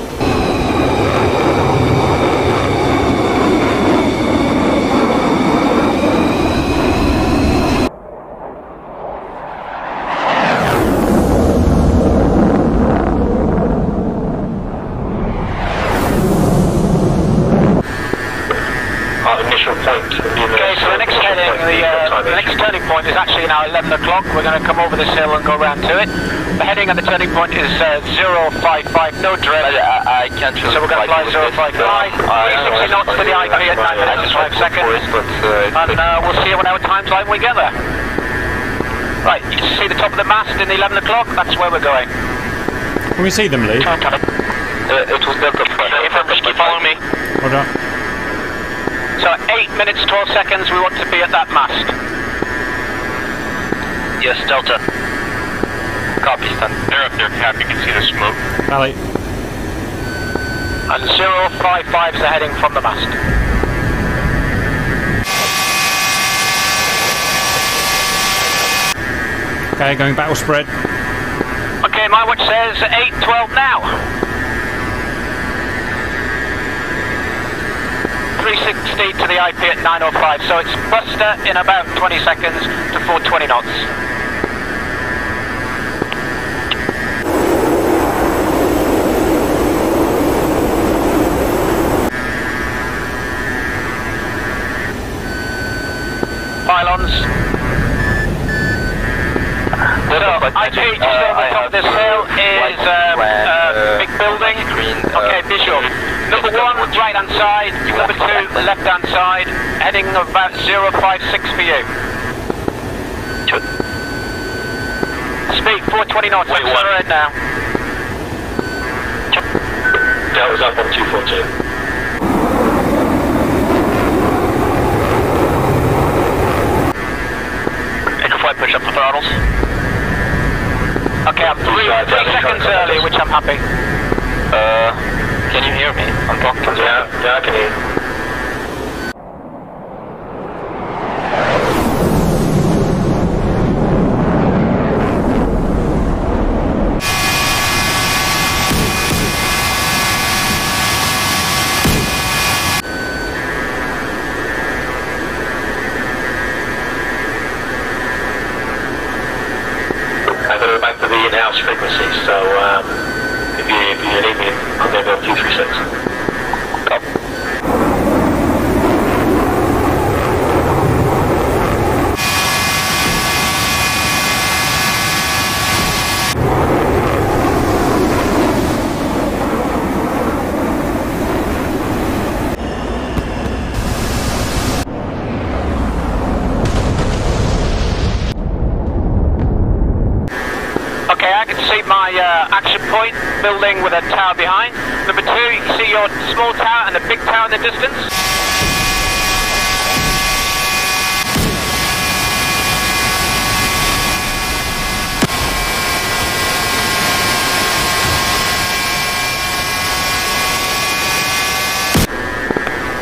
our initial point. Okay, so the next heading, the next turning point is actually now 11 o'clock. We're going to come over this hill and go round to it. The heading at the turning point is 055, no drift. I can't really. So we're going to fly 055, 360 knots to the IP at 9 minutes and 5 seconds. And we'll see what our time's like when we get there. Right, you see the top of the mast in the 11 o'clock? That's where we're going. Can we see them, Lee? It was Delta Flight. Just keep following me. Hold on. So 8 minutes 12 seconds we want to be at that mast. Yes, Delta. Copy, Stan. They're up there, Cap. You can see the smoke. Valley. And 055 is the heading from the mast. Okay, going battle spread. Okay, my watch says 8:12 now. 360 to the IP at 9:05, so it's Buster in about 20 seconds to 420 knots. Pylons. So, IP just over the top of this hill is big building. Okay, visual. Number 1, right hand side. Number 2, left hand side. Heading about 056 for you. Speed 420 knots. Accelerate now. That was up on 242. Push up the throttles. Okay, I'm 3 seconds early, which I'm happy. Can you hear me? I'm talking to you. Yeah, I can hear you. Back to the in-house frequency, so if you need me, I'm going to go 236. My action point building with a tower behind. Number 2, you can see your small tower and the big tower in the distance.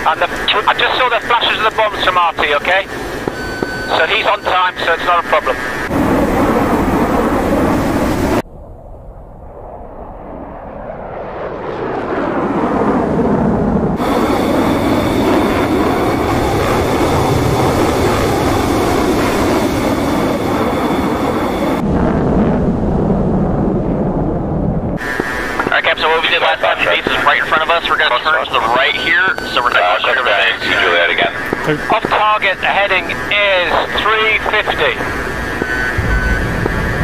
And I just saw the flashes of the bombs from RT, okay? So he's on time, so it's not a problem. Right in front of us, we're going to turn to the right here, so we're not going to go over there. Juliet again. Off target, the heading is 350.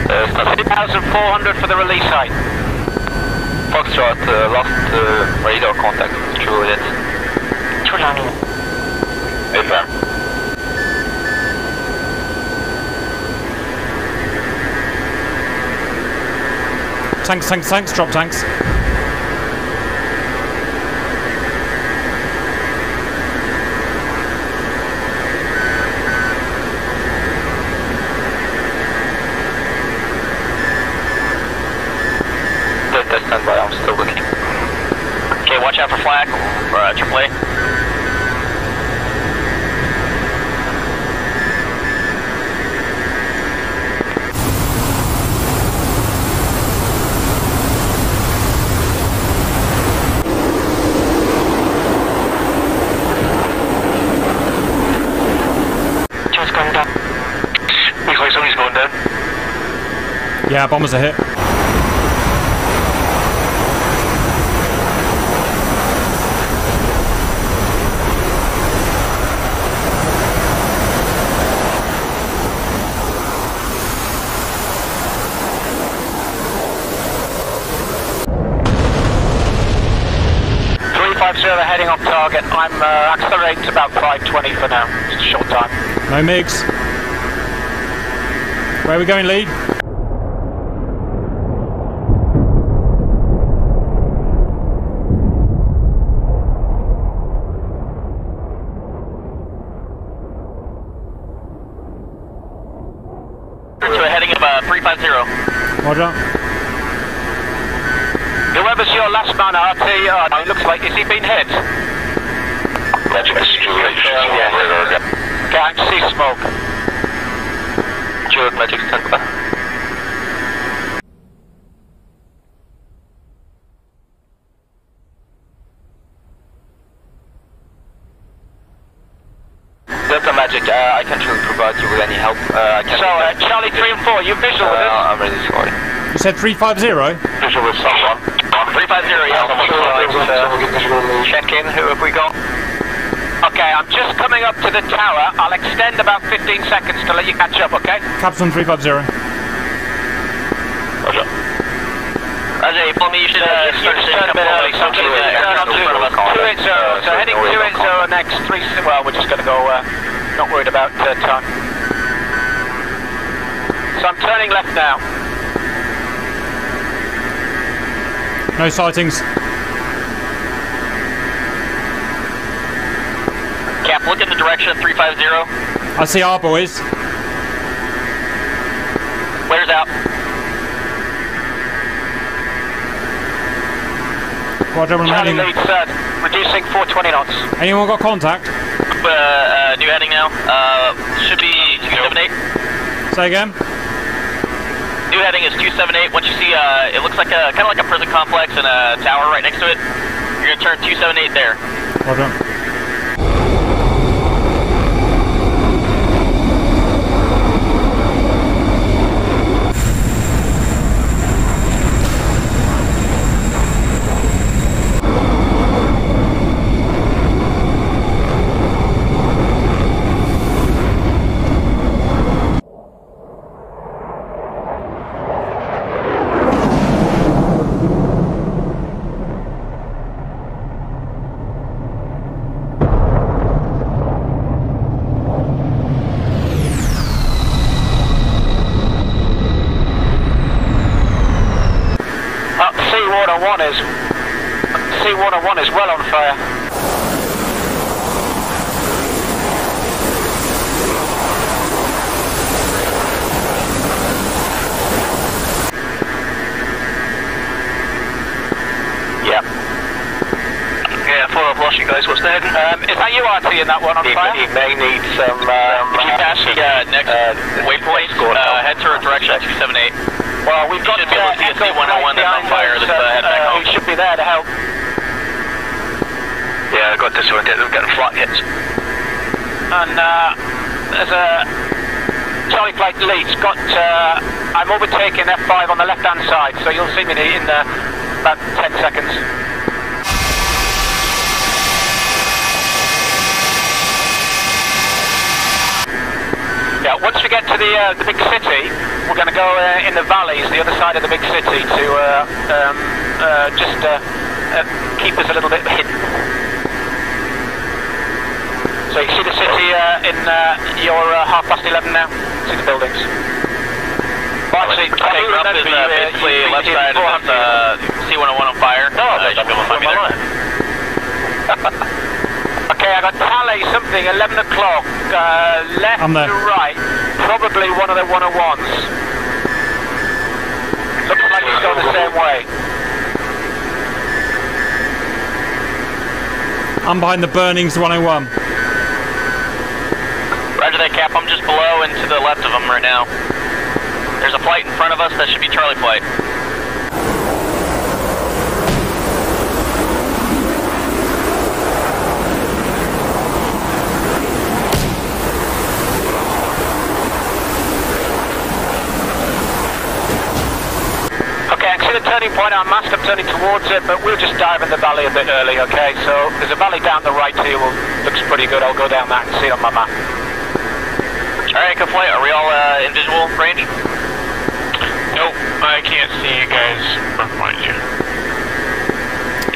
3,400 for the release height. Foxtrot, lost radar contact with Juliet. Juliet. Affirm. Tanks, drop tanks. Stand by, I'm still looking. Okay, watch out for flak, AAA. Just going down. Looks like somebody's going down. Yeah, bombers are hit. time, accelerate to about 520 for now. Just a short time. No MiGs. Where are we going, lead? So we're heading up 350. Roger. Whoever's your last man, RT, it looks like, is he being hit? Magic situation. Can't see smoke. Sure, Magic stand by. Delta Magic, I can't really provide you with any help. Charlie 3 and 4, you visual with us? I'm really sorry. You said 350? Visual with someone. 350, yeah. Check in, who have we got? Okay, I'm just coming up to the tower. I'll extend about 15 seconds to let you catch up, okay? Captain 350. Roger. Ajay, for me, you should start turn a bit early, so turn on 280. So heading 280 next 3. Well, we're just going to go, not worried about time. So I'm turning left now. No sightings. Cap, look in the direction of 350. I see our boys. Where's out? Roger, I'm Charlie heading. leads, reducing 420 knots. Anyone got contact? New heading now. Should be 278. Say again? New heading is 278. Once you see, it looks like kind of like a prison complex and a tower right next to it. You're gonna turn 278 there. Roger. C101 is well on fire. Yeah. Yeah, I thought I've lost you guys. What's that? Is that you, RT, in that one on fire? You may need some. If you pass the next waypoint, head to a direction 278. Well, we've got to be able to see a C101 that's on fire. Let's head back home. We should be there to help. Yeah, I got this one. We're getting flat hits. And there's a Charlie Flight leads. Got I'm overtaking F5 on the left-hand side, so you'll see me in about 10 seconds. Yeah, once we get to the big city, we're going to go in the valleys, the other side of the big city, to just keep us a little bit hidden. So you see the city in your 11:30 now? See the buildings? Well, actually, can you remember basically left side of C101 on fire. No, you should be able to find me there. Okay, I got tally something, 11 o'clock, left to right, probably one of the 101s. Looks like it's going the same way. I'm behind the burnings 101. Roger that, Cap. I'm just below and to the left of them right now. There's a flight in front of us. That should be Charlie Flight. The turning point, our mast, I'm turning towards it, but we'll just dive in the valley a bit early, okay? So there's a valley down the right here, looks pretty good. I'll go down that and see it on my map. Alright, good flight. Are we all in visual range? Nope, I can't see you guys from behind you.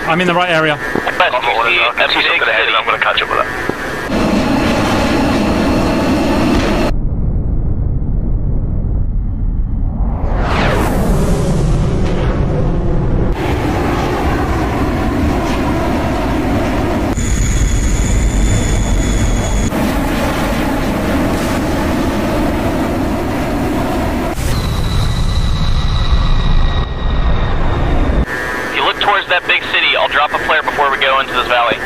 I'm in the right area. Best, do you see I see something ahead and I'm going to catch up with that. towards that big city. I'll drop a flare before we go into this valley.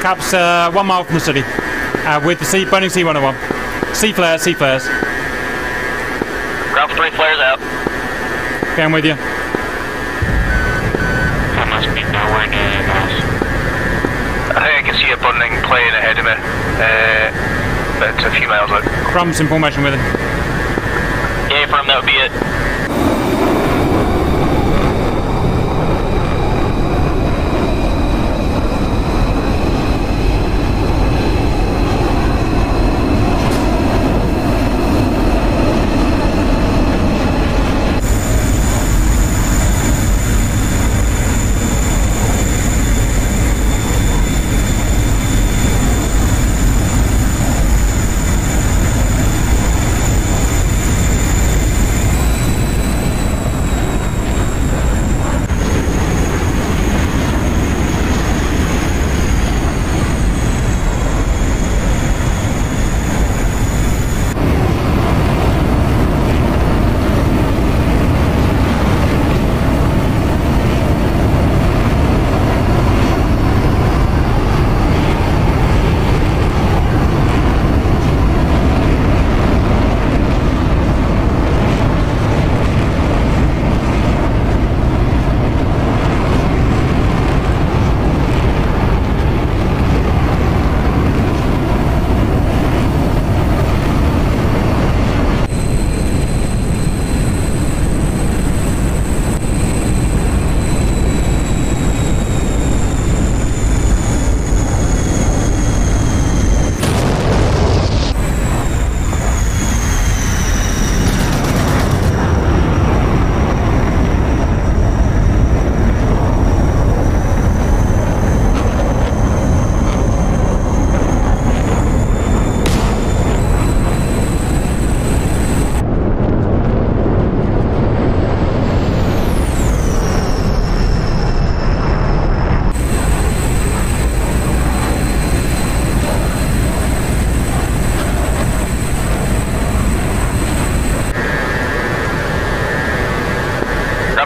Caps 1 mile from the city. With the burning C101. C flares, C flares. Ground 3 flares out. Okay, I'm with you. There must be nowhere near the house. I think I can see a burning plane ahead of me. It's a few miles out. Crumbs in formation with him. Yeah, from that would be it.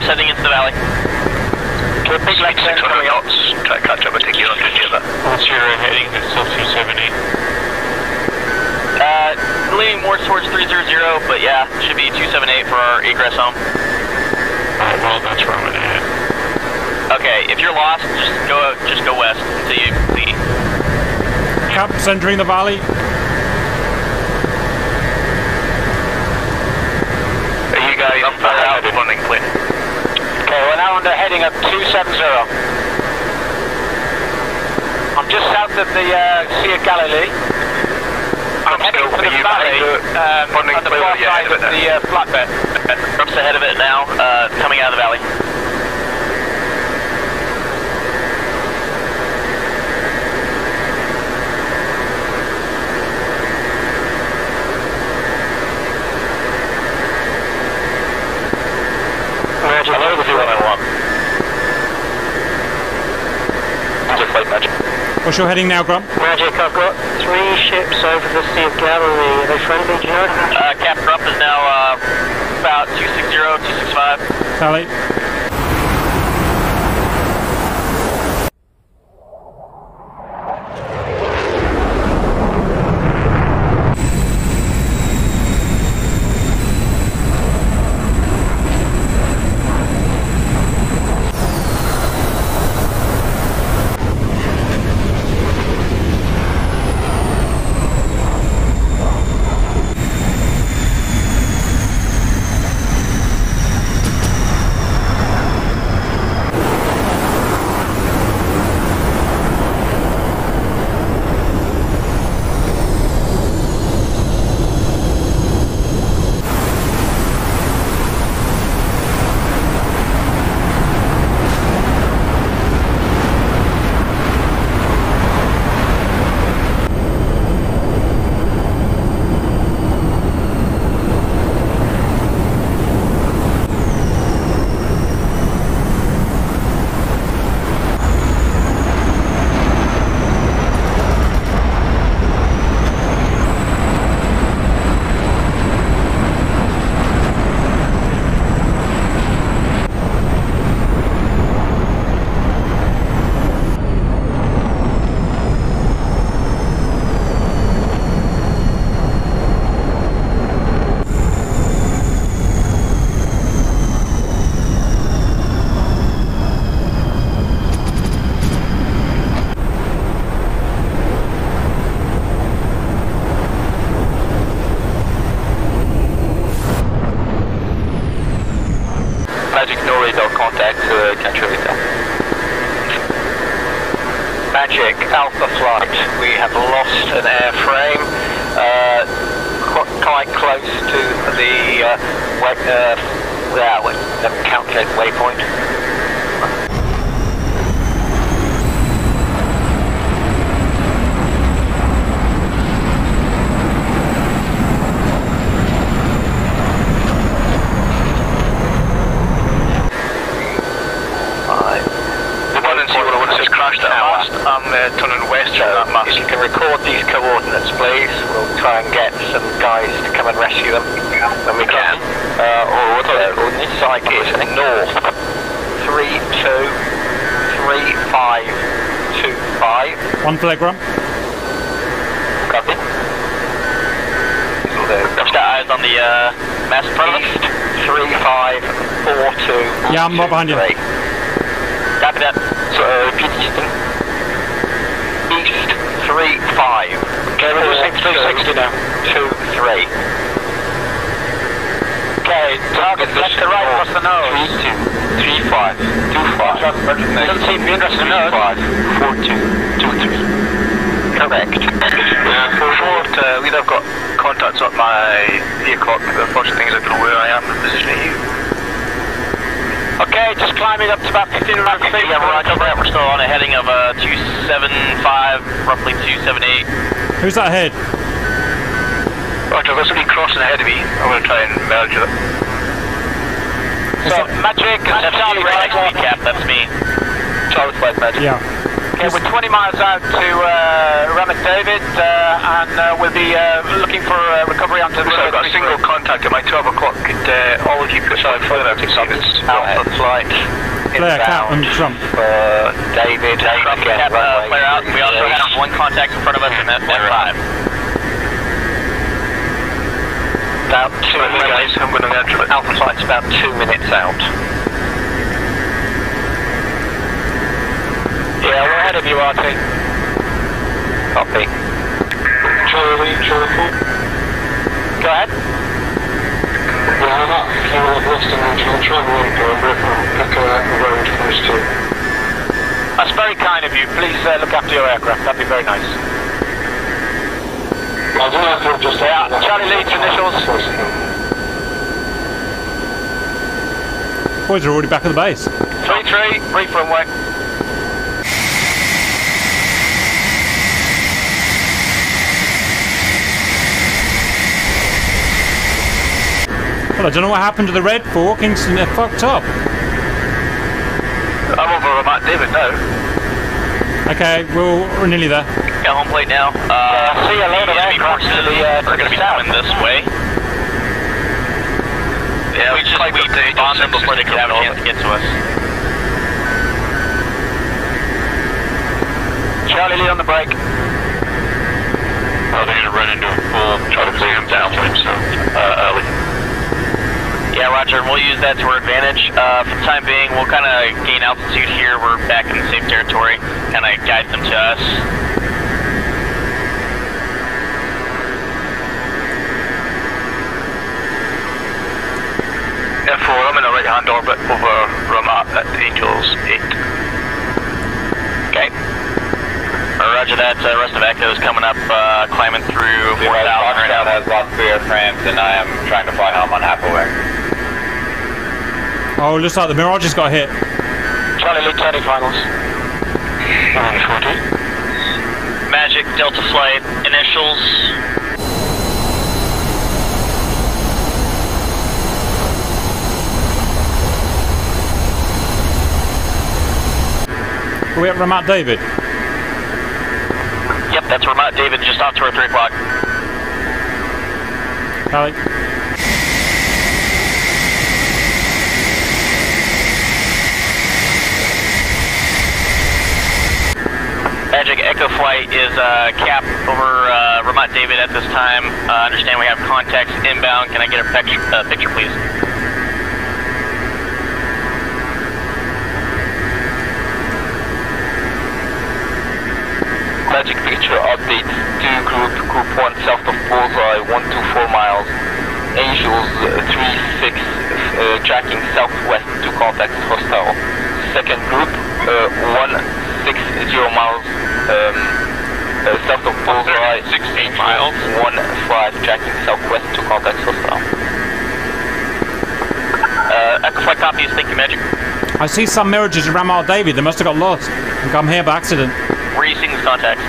Heading into the valley. Can we like 600 knots? Try to catch up and take you on to the other. What's your heading? It's still 278. Leaning more towards 300, but yeah, should be 278 for our egress home. Alright, well, that's where I'm gonna head. Okay, if you're lost, just go west until you see. Caps entering the valley. Are you guys out running plane? Okay, we're now under heading of 270. I'm just south of the Sea of Galilee. I'm heading for the valley on the far side of the flatbed. Trump's ahead of it now, coming out of the valley. Hello, this is 101. What's your heading now, Grump? Magic, I've got 3 ships over the Sea of Galilee. Are they friendly, do you know? Cap Grump is now about 260, 265. Tally. Magic, Alpha Flight. We have lost an airframe quite close to the let me calculate the waypoint. Turning west from that mast. If you can record these coordinates, please, we'll try and get some guys to come and rescue them when we can. This site is north 323525. One flag run. Copy. Got eyes on the mast in front of us. East 3542. Yeah, I'm right behind you. Copy that. So repeat eastern. East 35. Okay, we're doing 360 now. 23. Okay, target left to right across the nose. 35. 25. Doesn't seem to be interested in nose. 42. 23. Correct. Lead, I've got contacts on my vehicle. Unfortunately, things I don't know where I am in positioning you. Okay, just climbing up to about 15 around feet. Yeah, we're still on a heading of 275, roughly 278. Who's that ahead? Roger, there's somebody crossing ahead of me. I'm going to try and merge it. So, Magic, Charlie right next to me, Flight. Cap, that's me. Charlie Flight, Magic. Yeah. Okay, we're 20 miles out to Ramat David, and we'll be looking for recovery onto the... I've got a single contact at my 12 o'clock. Could all of you put aside further to see this Alpha Flight Flare, Cap, and Trump. David, Trump, Cap, flare out. We also have one contact in front of us in that 5. About 2 minutes. I'm going to enter it. Alpha Flight's about 2 minutes out. Yeah, we're ahead of you, RT. Copy. Charlie 4. Go ahead. Yeah, I'm not feeling like lost in range. I'll try and run for a brick and pick a road first too. That's very kind of you. Please look after your aircraft. That'd be very nice. I don't know if you'll just... Yeah, Charlie leads initials. Boys are already back at the base. 3-3, brief runway. Well, I don't know what happened to the Red 4. Kingston, they're fucked up. I'm over Ramat David now. Okay, we're nearly there. Got home plate now. I see a load of aircraft to the we're going to be coming this way. Yeah, we bombed them before they could have a chance to get to us. Charlie, lead on the brake. Oh, they're going to run into a full jam downwind, so early. Yeah, roger, and we'll use that to our advantage. For the time being, we'll kind of gain altitude here. We're back in the safe territory. Kind of guide them to us. F4, I'm in a right-hand orbit over Ramat at Angels 8. Okay. Roger that, rest of Echo is coming up, climbing through 4,000 right now. Has lost 3 airframes, and I am trying to fly home on Happaway. Oh, looks like the Mirage just got hit. Charlie, lead turning finals. 40. Magic, Delta Flight, initials. Are we at Ramat David? Yep, that's Ramat David, just off to our 3 o'clock. Charlie. Magic Echo Flight is Cap over Ramat David at this time. Understand we have contacts inbound. Can I get a picture, please? Magic picture update 2 group 1 south of Bullseye 124 miles. Angels 36 tracking southwest to contact hostile. Second group 160 miles South of Bullseye, 16 miles. 15, tracking southwest to contact hostile. Echo Flight copies, thank you, Magic. I see some mirages around Mount David. They must have got lost and come here by accident. Where are you seeing these contacts?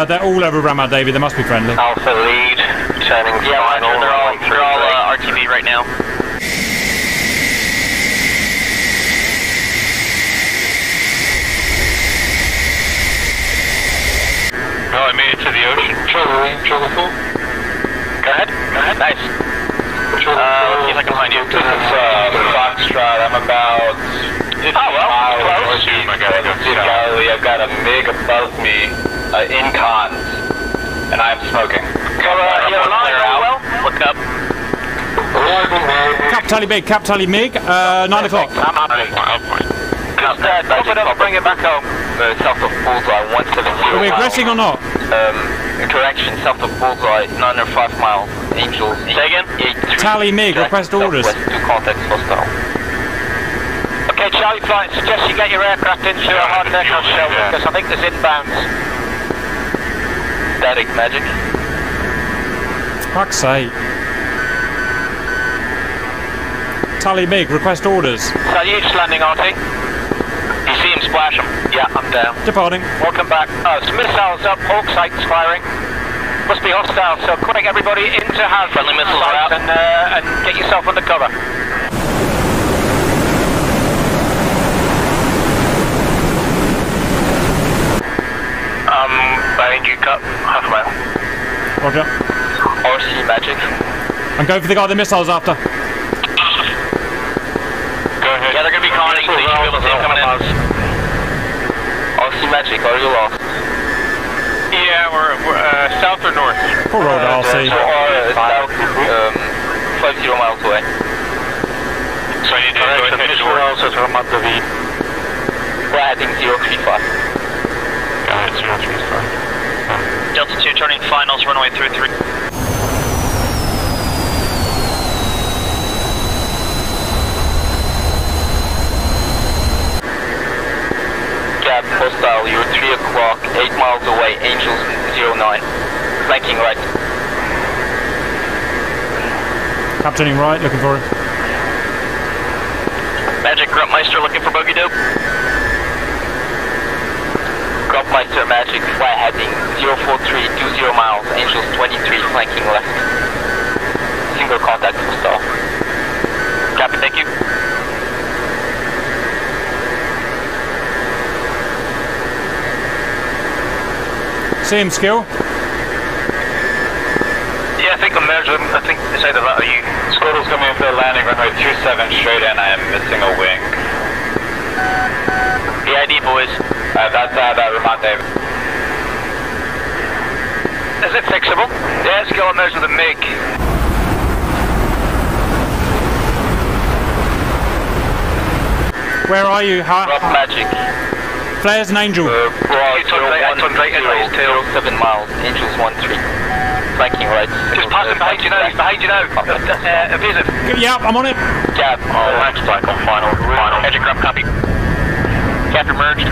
They're all over around Mount David. They must be friendly. Alpha lead, turning final. They're all RTB right now. Oh, I made it to the ocean. Trouble full. Go ahead. Nice. Let's see if I can find you. This is Foxtrot. I'm about 50 miles northeast of Galilee. I've got a MiG above me in cons, and I'm smoking. Well, look up. Cap Tally Mig, Cap Tally Mig, 9 o'clock. Pop it up and bring it back home. South of Bullseye, 170. Are we aggressing or not? Correction, south of Bullseye, 905 miles. Angels. Say again? Tally Mig, request orders. To contact hostile. Okay, Charlie Flight, suggest you get your aircraft into a hard aircraft shelter, because I think there's inbounds. Static Magic. Fuck's sake. Tally Mig, request orders. Salutes landing, RT. You see him splash him. Yeah, I'm down. Departing. Welcome back. It's missiles up, Hawk sights firing. Must be hostile, so quick everybody into house. Friendly missiles are out. And get yourself under cover. Behind you, cut. Half a mile. Roger. RC Magic. I'm going for the guy the missile's after. Go ahead. Yeah, they're going to be conning, so you should be able to see them coming in. RC Magic, are you lost? Yeah, we're south or north? Poor old RC. South, 50 miles away. So you need to go ahead north. We're heading 035. Got it, 035. Delta 2 turning finals, runway 33. Cap, hostile, you're 3 o'clock, 8 miles away, Angels 09. Flanking right. Captaining right, looking for him. Magic Gruntmeister looking for bogey dope. Gruntmeister Magic, fly heading 043, 20 miles, Angels 23, flanking left. Single contact hostile. Copy, thank you. See him, Skill? Yeah, I think I'm merged with him. I think it's either that or you. Squirtle's coming in for the landing, runway 27 straight in. I am missing a wing. EID, boys. That's Vermont David. Is it fixable? Yeah, let's go and merge with the MiG. Where are you? Drop Magic. Flares and Angel. Broad 07 miles, Angels 13. Flanking right. Just passing behind you now, he's behind you now. Evasive. Yeah, I'm on it. Cap, Max cycle, final. Magic Grunt, copy. Cap emerged.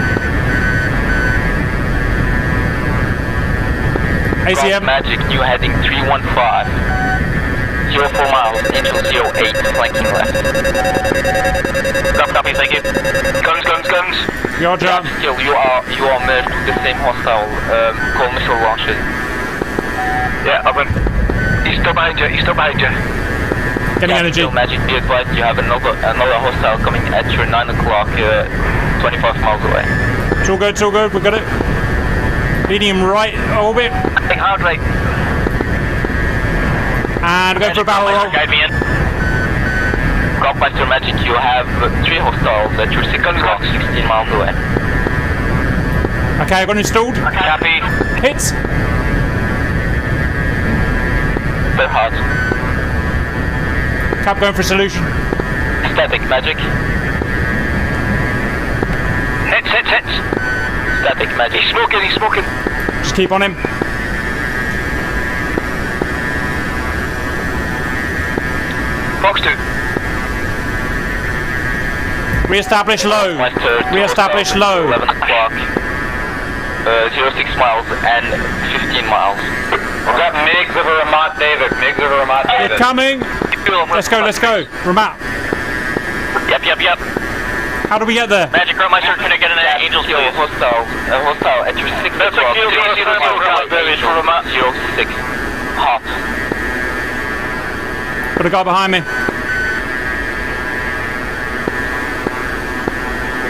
ACM. Magic, new heading 315. 04 miles, Angels 08, flanking left. Copy, thank you. Guns. Your job. Still, you are merged with the same hostile call missile launches. Yeah, up in. He's still behind you, Getting energy. Still, Magic, be advised, you have another hostile coming at your 9 o'clock, 25 miles away. It's all good, we got it. Leading him right orbit. I think hard right. And go for a barrel roll. Guide me in. Gruntmeister Magic, you have 3 hostiles at your 6 o'clock, 16 miles away. Okay, I've got it installed. Copy. Hits. They're hot. Cap going for solution. Static Magic. Hits. Static Magic. He's smoking. Just keep on him. Fox 2. Re-establish low. Gruntmeister, Re-establish low. 11 o'clock. 06 miles and 15 miles. We've got MiGs over Ramat David. MiGs over Ramat David. Coming! Let's go, let's go. Ramat. Yep. How do we get there? Magic Road, my sir, can I get an Angels, please? Hostile at your 6 That's o'clock. a kill, for Ramat. 06. Hot. Got a guy behind me.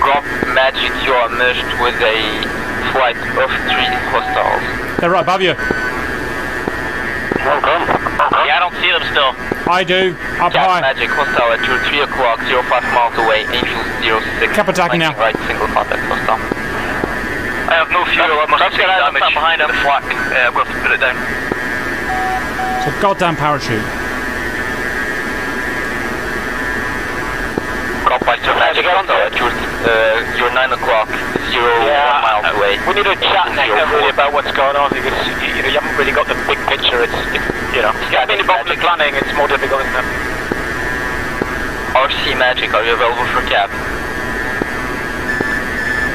Grump Magic, you are merged with a flight of 3 hostiles. They're right above you. Yeah, I don't see them still. I do. Up Cap high. Magic, hostile at your 3 o'clock, 05 miles away, Angels 06. Cap attacking now. Right, single contact hostile. I have no fuel. I must get out behind him. The flak. I'm going to put it down. It's a goddamn parachute. Meister Magic hostile at your 9 o'clock, 1 miles away. We need to chat next really about what's going on because you haven't really got the big picture. It's getting involved in planning. It's more difficult, isn't it? RC Magic, are you available for cap?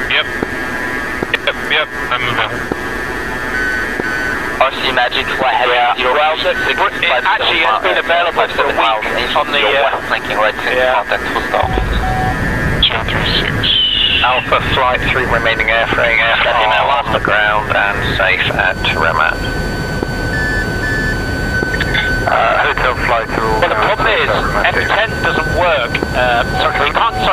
Yep, I'm available. RC Magic, fly heavy, actually has been available for a miles, week on the flanking right single contact hostile. 236. Alpha Flight 3 remaining airframe off the ground and safe at Ramat. Hotel Flight 2. Well, the problem is F10 doesn't work.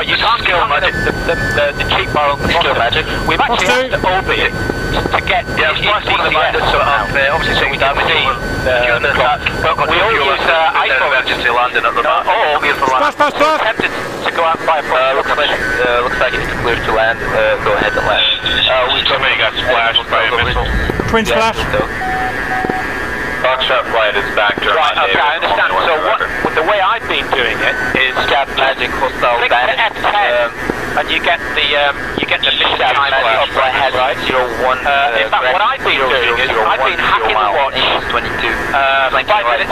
You can't go on the cheap bar on the bottom. Magic. We've actually had to obey it to get DCS somehow. Obviously, so we don't see we all use iPhone. Emergency landing at Ramat. Splash! Tempted to go out and buy a Looks like it's clear to land. Go ahead and land. Somebody got splashed by a missile. Twin splash. Foxtrot Flight is back to Right, okay, I understand. So the way I've been doing it is Cap Magic hostile click the F10 and you get the mission time of right? right? 01. In fact, what I've been doing is I've been hacking the watch 22. 5 minutes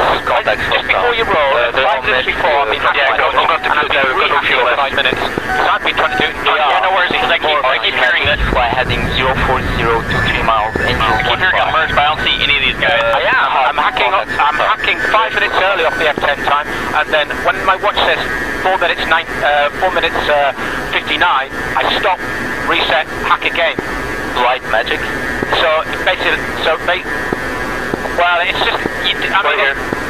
just before you roll. 5 minutes before I've been hacking my watch and I've been re-hacking it 5 minutes. Because I've been trying to do it. Yeah, no worries, because I keep hearing it. Fly heading 04023 miles. I keep hearing it merged, but I don't see any of these guys. I am. I'm hacking 5 minutes early off the F10 time, and then when my watch says 4 minutes 59, I stop, reset, hack again. Light Magic. So basically, well, it's just.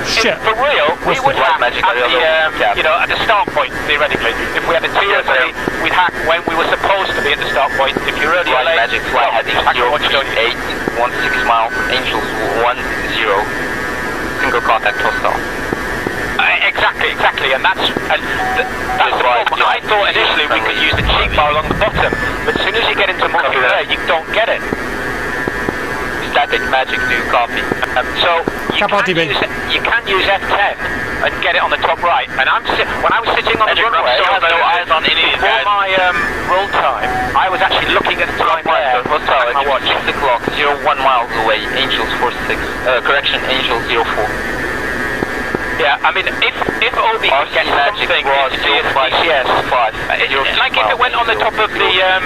Shit. For real, we would hack Magic at the start point theoretically. If we had a TSA, we'd hack when we were supposed to be at the start point. If you're early or late, Magic fly heading 0816 miles. Angels 10. Single contact hostile. Exactly, and that's the problem. I thought initially we could use the cheap bar along the bottom, but as soon as you get into multi-layer, you don't get it. Static Magic, do you copy? So you can use F10 and get it on the top right. And when I was sitting on the runway, no eyes on any of these before guys. my roll time, I was actually looking at the time there. Hostile at my watch. 6 o'clock, 01 miles away. Angels 46. Angels 04. Yeah, I mean, if OB could get something into DCS, like if it went on the top of the SRS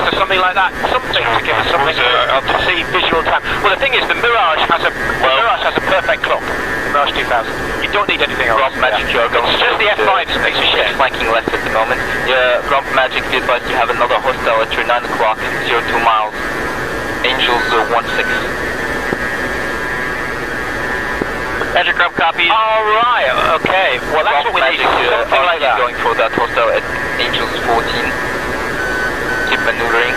or something like that, something to give us something to see visual time. Well, the thing is, the Mirage has a perfect clock. The Mirage 2000. You don't need anything else. Grump Magic, you are going it's just the F5's piece of shit. Flanking left at the moment. Grump Magic, be advised you have another hostile at your 9 o'clock, 02 miles. Angels 16. Magic Grump copies. Alright, okay. Well, that's what we need. Something like that. Going for that hostile at Angels 14. Keep maneuvering.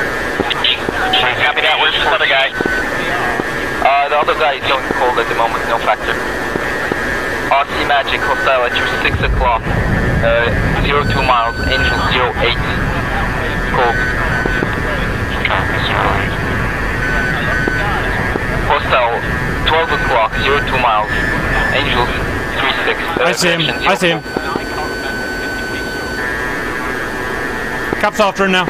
Copy that. Where's this other guy? The other guy is going cold at the moment, no factor. RC Magic hostile at your 6 o'clock. 02 miles, Angels 08. Cold. Hostile 12 o'clock, 02 miles. Angels 36. I see him. Cap's after him now.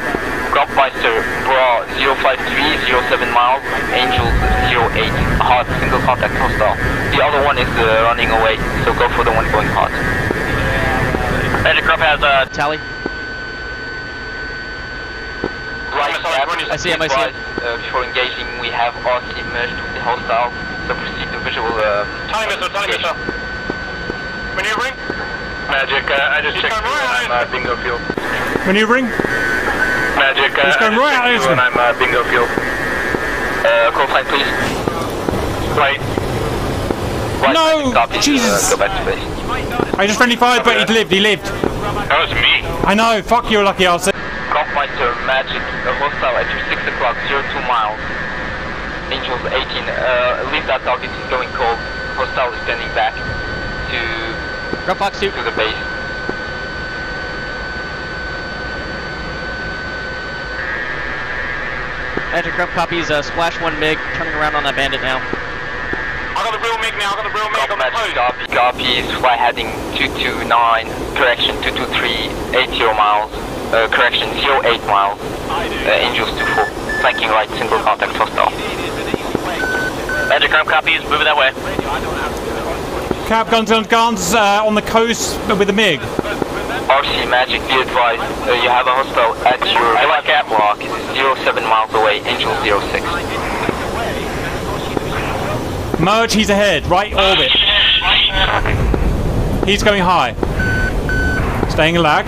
Grumpmeister, Bra 053, 07 miles. Angels 08. Hot, single contact hostile. The other one is running away, so go for the one going hot. Magic Grump has tally. Right, I see him. Before engaging, we have RC merged with the hostile, so proceed to visual. Tiny missile. Maneuvering? Magic, I just checked I'm bingo field. Maneuvering? Magic, He's going right out into and I'm bingo field. Call flight, please. Flight. No! Copy, Jesus! go back to base. I just friendly fired, but he lived. That was me. I know, fuck you, lucky ass. Golfmeister, Magic, hostile at your 6 o'clock, 02 miles. Angels 18, leave that target, is going cold. Hostile is standing back to the base. Magic Grump copies, splash 1 MiG, turning around on that bandit now. I got the real MiG now, Magic, copies, fly heading 229, correction 223, 80 miles, correction 08 miles, Angels 24, flanking right, single contact hostile. Magic Grump copies, moving that way. Cap, guns on the coast with the MiG. RC Magic, be advised, you have a hostile at your cap block, 07 miles away, Angel 06. Merge, he's ahead, right orbit. He's going high. Staying in lag.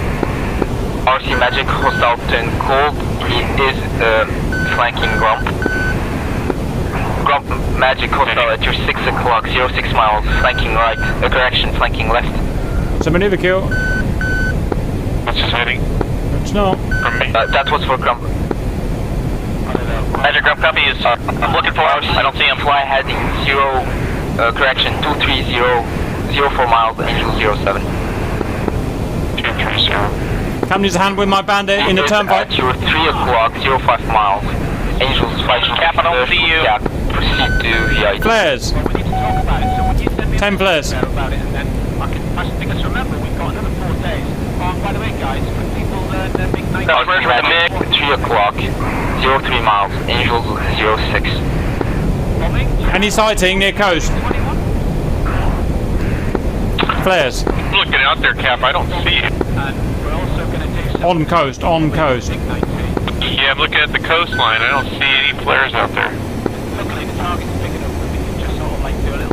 RC Magic, hostile turn cold, he is flanking Grump. Grump Magic, hostile at your 6 o'clock, 06 miles, flanking right, correction, flanking left. It's a maneuver kill. What's his heading? It's not. From me. That was for Grump. Magic Grump copies, I'm looking for him, I don't see him. Fly heading correction 230, 04 miles, Angel 07. 230. Cam needs a hand with my bandit in the turnpike. At your 3 o'clock, 05 miles, Angels fighting. Cap, I don't see you. Cap, proceed to VID. Flares. 10 flares. No, Magic, 3 o'clock, 03 miles, Angels 06. Any sighting near coast? Flares. Looking out there, Cap, I don't see it. On coast, on coast. Yeah, I'm looking at the coastline, I don't see any flares out there.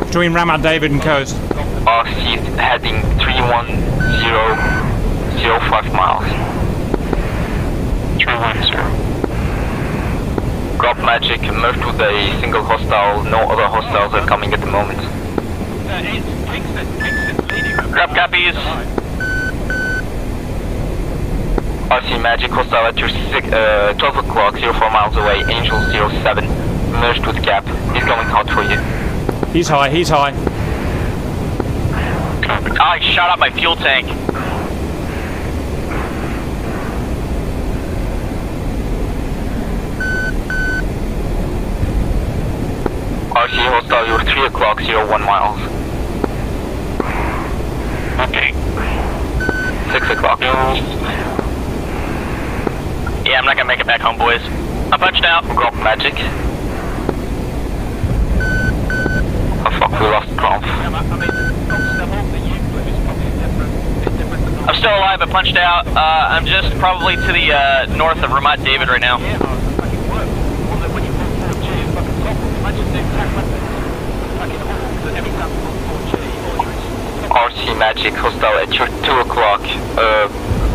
Between Ramat David and coast. RC heading 31005 miles. 310. Grub Magic, merged with a single hostile, no other hostiles are coming at the moment. Grub copies. RC Magic, hostile at your 12 o'clock, 04 miles away, Angel 07, merged with Cap. He's going hot for you. He's high, he's high. I shot out my fuel tank. RC hostile, you're 3 o'clock, 01 miles. Okay. 6 o'clock. Yeah, I'm not gonna make it back home, boys. I'm punched out. Grump Magic. Oh fuck, we lost Grump. I'm still alive, but punched out. I'm just probably to the north of Ramat David right now. RC Magic, hostile at your 2 o'clock,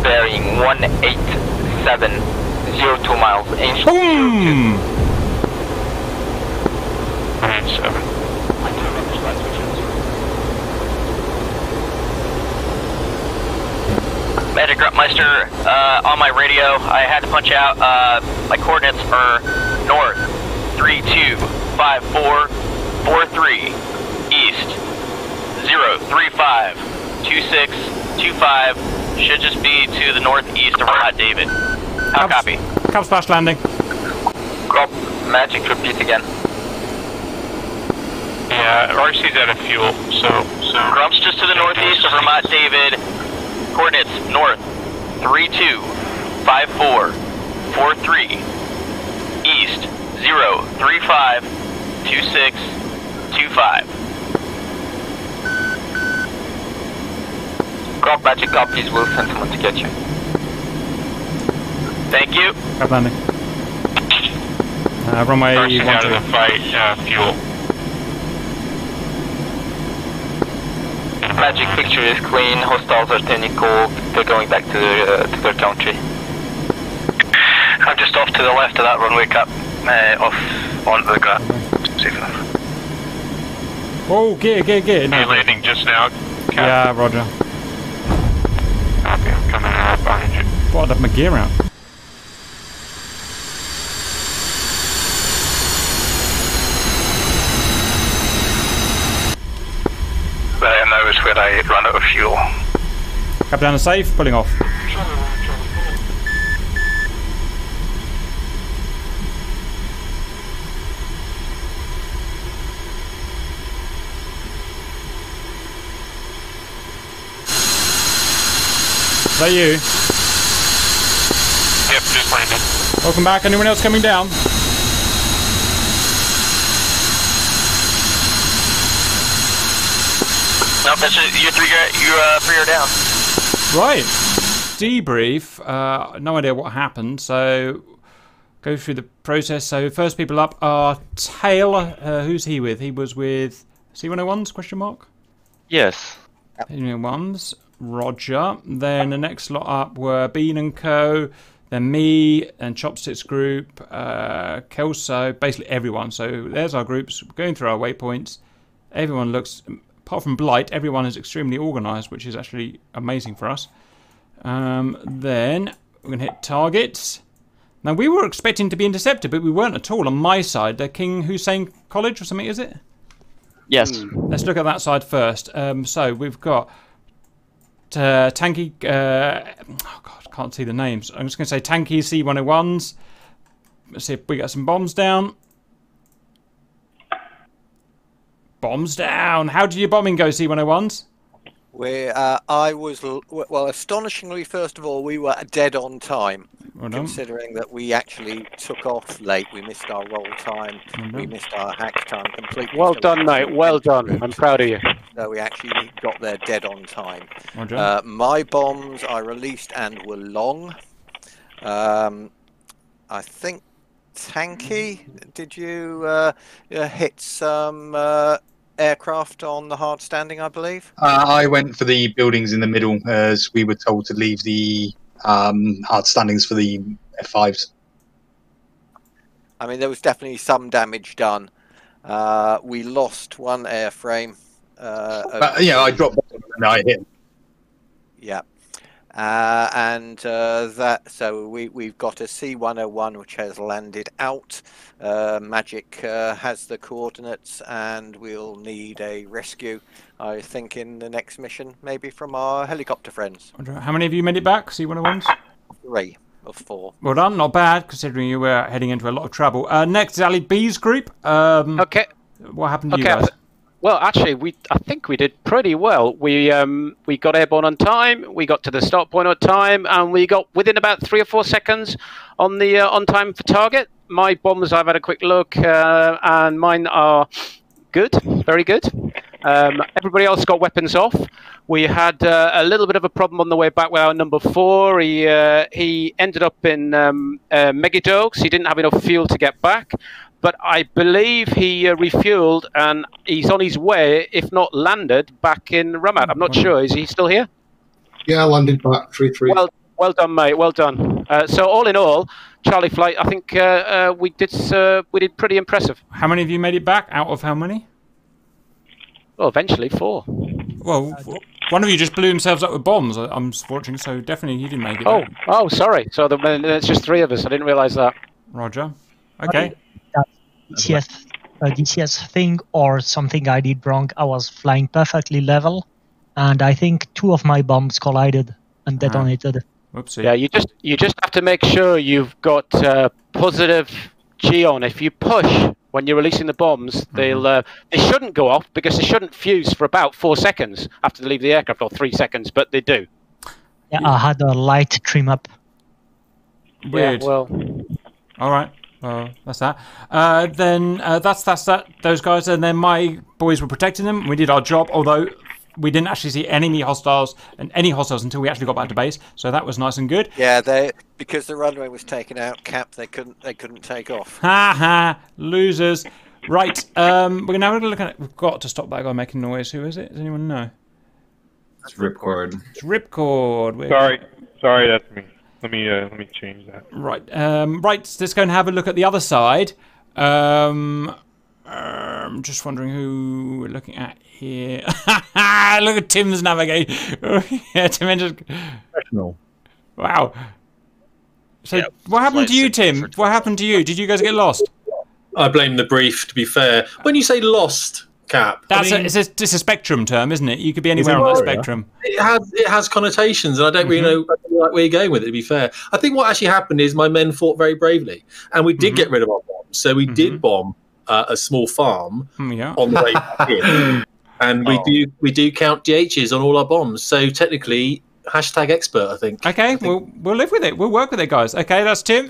bearing 18702 miles, Angel 02. 187. Magic Gruntmeister, on my radio, I had to punch out, my coordinates are north, 325443, east, 0352625, should just be to the northeast of Ramat David. How copy? Cub splash landing. Grump Magic, repeat again. Yeah, RC's out of fuel, so... Grump's just to the northeast of Ramat David. Coordinates north 325443, east 0352625. Grump Magic copies, will send someone to get you. Thank you. Cub landing. Runway Crossing out of 12. the fight, fuel. Magic picture is clean. Hostiles are technical. They're going back to their country. I'm just off to the left of that runway cap, off onto the ground. Safe enough. Oh, gear. No. You're landing just now, Cap. Yeah, roger. Copy, I'm coming out behind you. Thought I'd have my gear out. And that was where I ran out of fuel. Cap down the safe, pulling off. Is that you? Yep, just landed. Welcome back. Anyone else coming down? Nope, that's it. You three are down. Right. Debrief. No idea what happened. So go through the process. So first people up are Taylor. Who's he with? He was with C101s? Question mark. Yes. C101s. Roger. Then the next lot up were Bean and Co. Then me and Chopsticks group. Kelso. Basically everyone. So there's our groups. We're going through our waypoints. Everyone looks. Apart from Blight, everyone is extremely organised, which is actually amazing for us. Then we're going to hit targets. Now, we were expecting to be intercepted, but we weren't at all on my side. The King Hussein College or something, is it? Yes. Let's look at that side first. So we've got Tanky... oh, God, I can't see the names. I'm just going to say Tanky C101s. Let's see if we got some bombs down. Bombs down. How did your bombing go, C101s? Well, astonishingly, first of all, we were dead on time, considering that we actually took off late. We missed our roll time. We missed our hack time completely. Well done, mate. Well done. I'm proud of you. So we actually got there dead on time. Roger. My bombs I released and were long. I think, Tanky, did you hit some... aircraft on the hard standing, I believe? I went for the buildings in the middle, as we were told to leave the hard standings for the F5s. I mean, there was definitely some damage done. We lost one airframe. Yeah, I dropped and I hit. Yeah. So we've got a C101 which has landed out. Magic has the coordinates, and we'll need a rescue, I think, in the next mission, maybe from our helicopter friends. How many of you made it back, C101s? 3 of 4. Well done, not bad, considering you were heading into a lot of trouble. Next is Ali B's group. Okay. What happened to you guys? Well, actually, I think we did pretty well. We got airborne on time. We got to the start point on time, and we got within about 3 or 4 seconds on the on time for target. My bombs, I've had a quick look, and mine are good, very good. Everybody else got weapons off. We had a little bit of a problem on the way back with our number 4. He ended up in Megadogs. He didn't have enough fuel to get back. But I believe he refueled, and he's on his way, if not landed, back in Ramat. I'm not sure. Is he still here? Yeah, I landed back 3-3. Well done, mate. Well done. So all in all, Charlie Flight, I think we did pretty impressive. How many of you made it back? Out of how many? Well, eventually 4. Well, one of you just blew themselves up with bombs. I'm fortunate, so definitely you didn't make it. Oh, sorry. So it's just 3 of us. I didn't realise that. Roger. Okay. DCS thing or something I did wrong. I was flying perfectly level, and I think 2 of my bombs collided and detonated. Whoopsie. Yeah, you just have to make sure you've got positive G on. If you push when you're releasing the bombs, they shouldn't go off because they shouldn't fuse for about 4 seconds after they leave the aircraft, or 3 seconds, but they do. Yeah, I had a light trim up. Weird. Yeah, well. All right. That's that. Then that's that. Those guys, and then my boys were protecting them. We did our job, although we didn't actually see any hostiles until we actually got back to base. So that was nice and good. Yeah, because the runway was taken out, Cap, they couldn't take off. Ha ha, losers. Right, we're gonna have a look at it. We've got to stop that guy making noise. Who is it? Does anyone know? It's Ripcord. It's Ripcord. Sorry, that's me. Let me change that. Right, right. Let's go and have a look at the other side. I'm just wondering who we're looking at here. Look at Tim's navigation. Yeah, Tim entered. Professional. Wow. So, what happened to you, Tim? What happened to you? Did you guys get lost? I blame the brief, to be fair. When you say lost, Cap, It's a spectrum term, isn't it? You could be anywhere on that spectrum. It has connotations, and I don't really know where you're going with it, to be fair. I think what actually happened is my men fought very bravely, and we did get rid of our bombs. So we did bomb a small farm on the way back in. And we do count DHs on all our bombs. So technically, #expert, I think. Okay, we'll live with it. We'll work with it, guys. Okay, that's Tim.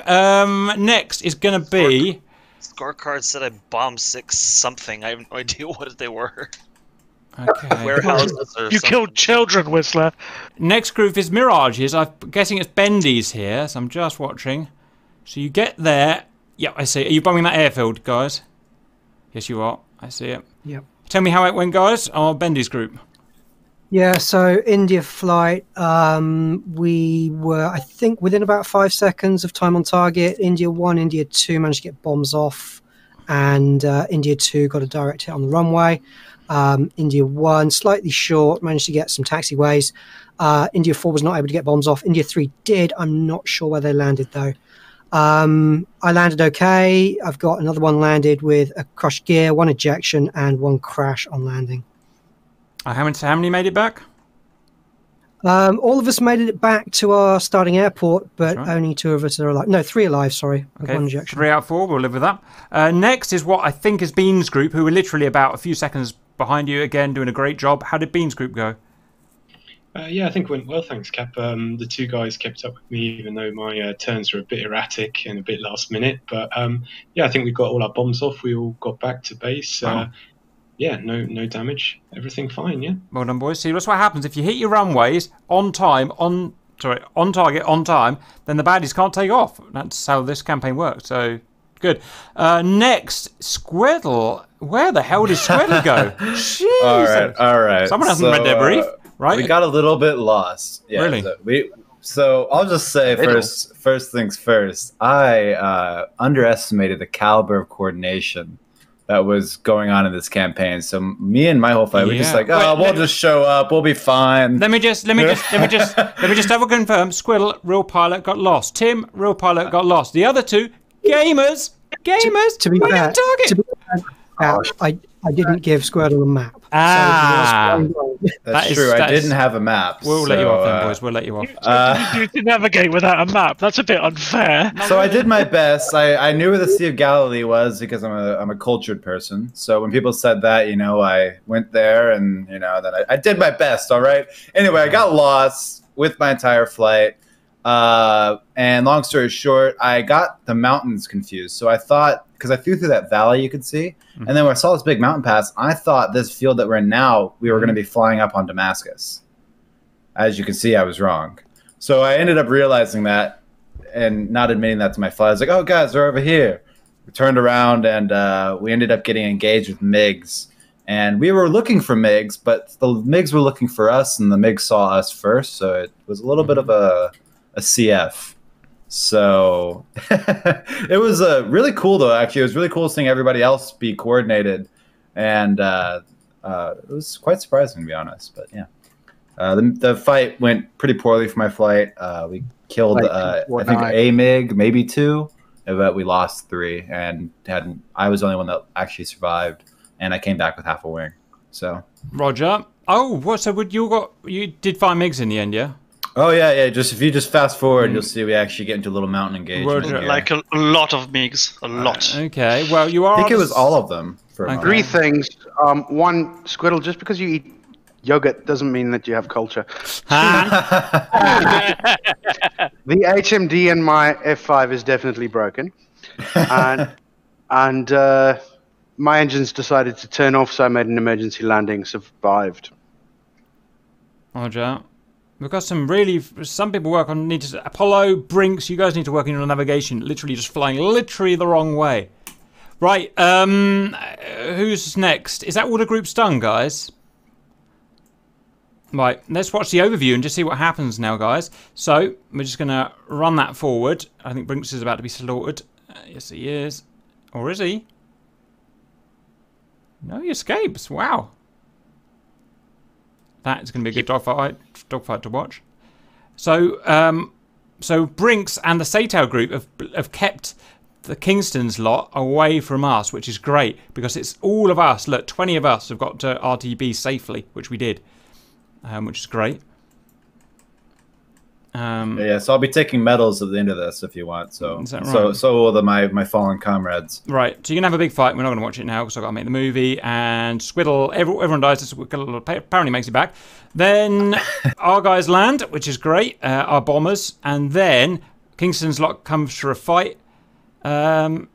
Next is going to be... Scorecard said I bombed 6 something. I have no idea what they were. Okay. Warehouses or You killed children, Whistler. Next group is Mirages. I'm guessing it's Bendy's here, so I'm just watching. So you get there. Yep, I see. Are you bombing that airfield, guys? Yes, you are. I see it. Yep. Tell me how it went, guys. Our Bendy's group. Yeah, so India flight, we were, I think, within about 5 seconds of time on target. India 1, India 2 managed to get bombs off, and India 2 got a direct hit on the runway. India 1, slightly short, managed to get some taxiways. India 4 was not able to get bombs off. India 3 did. I'm not sure where they landed, though. I landed okay. I've got another one landed with a crushed gear, 1 ejection, and 1 crash on landing. How many made it back? All of us made it back to our starting airport, but only 2 of us are alive. No, 3 alive, sorry. With Okay, 1 ejection. 3 out of 4, we'll live with that. Next is what I think is Beans Group, who were literally about a few seconds behind you, again, doing a great job. How did Beans Group go? Yeah, I think it went well, thanks, Cap. The 2 guys kept up with me, even though my turns were a bit erratic and a bit last minute. But yeah, I think we got all our bombs off. We all got back to base. Wow. Yeah, no damage. Everything fine, yeah. Well done, boys. See, that's what happens. If you hit your runways on time, on target, on time, then the baddies can't take off. That's how this campaign works. So, good. Next, Squirtle. Where the hell did Squirtle go? Jeez. All right. Someone hasn't read their brief, right? We got a little bit lost. Yeah, really? So I'll just say first things first. I underestimated the caliber of coordination that was going on in this campaign. So me and my whole fight, we just like, we'll just show up, we'll be fine. Let me just double confirm. Squirtle, real pilot, got lost. Tim, real pilot, got lost. The other 2, gamers. To be fair, I didn't give Squirtle a map. That's true. I didn't have a map. We'll let you off then, boys. We'll let you off. You to navigate without a map. That's a bit unfair. So I did my best. I knew where the Sea of Galilee was because I'm a cultured person. So when people said that, I went there and that I did my best. All right. Anyway, I got lost with my entire flight. And long story short, I got the mountains confused. So I thought, because I flew through that valley you could see, and then when I saw this big mountain pass, I thought this field that we're in now, we were going to be flying up on Damascus. As you can see, I was wrong. So I ended up realizing that and not admitting that to my flight. I was like, oh, guys, they're over here. We turned around and we ended up getting engaged with MiGs. And we were looking for MiGs, but the MiGs were looking for us, and the MiGs saw us first. So it was a little bit of a CF. So it was really cool, though, actually. It was really cool seeing everybody else be coordinated. And it was quite surprising, to be honest. But, yeah. The fight went pretty poorly for my flight. We killed, I think, a MiG, maybe 2. But we lost 3. And I was the only one that actually survived. And I came back with half a wing. So Roger. Oh, what? So you did find MiGs in the end, yeah? Oh yeah. If you just fast forward, you'll see we actually get into a little mountain engagement. Roger. Like a lot of MiGs, a lot. Okay. Well, you are. I think it was all of them. For 3 things. 1, Squirtle. Just because you eat yogurt doesn't mean that you have culture. The HMD in my F5 is definitely broken, and my engines decided to turn off, so I made an emergency landing. Survived. Roger. We've got some people work on, Apollo, Brinks, you guys need to work on your navigation, literally just flying literally the wrong way. Right, who's next? Is that all the groups done, guys? Right, let's watch the overview and just see what happens now, guys. So, we're just going to run that forward. I think Brinks is about to be slaughtered. Yes, he is. Or is he? No, he escapes. Wow. That is going to be a good dogfight to watch. So, so Brinks and the Satow group have kept the Kingston's lot away from us, which is great, because it's all of us. Look, 20 of us have got to RTB safely, which we did. Which is great. Yeah, so I'll be taking medals at the end of this if you want. So, is that right? so will my fallen comrades. Right. So you're gonna have a big fight. We're not gonna watch it now because I've got to make the movie. And Squiddle, everyone dies. Squiddle apparently makes it back. Then our guys land, which is great. Our bombers, and then Kingston's lot comes for a fight. And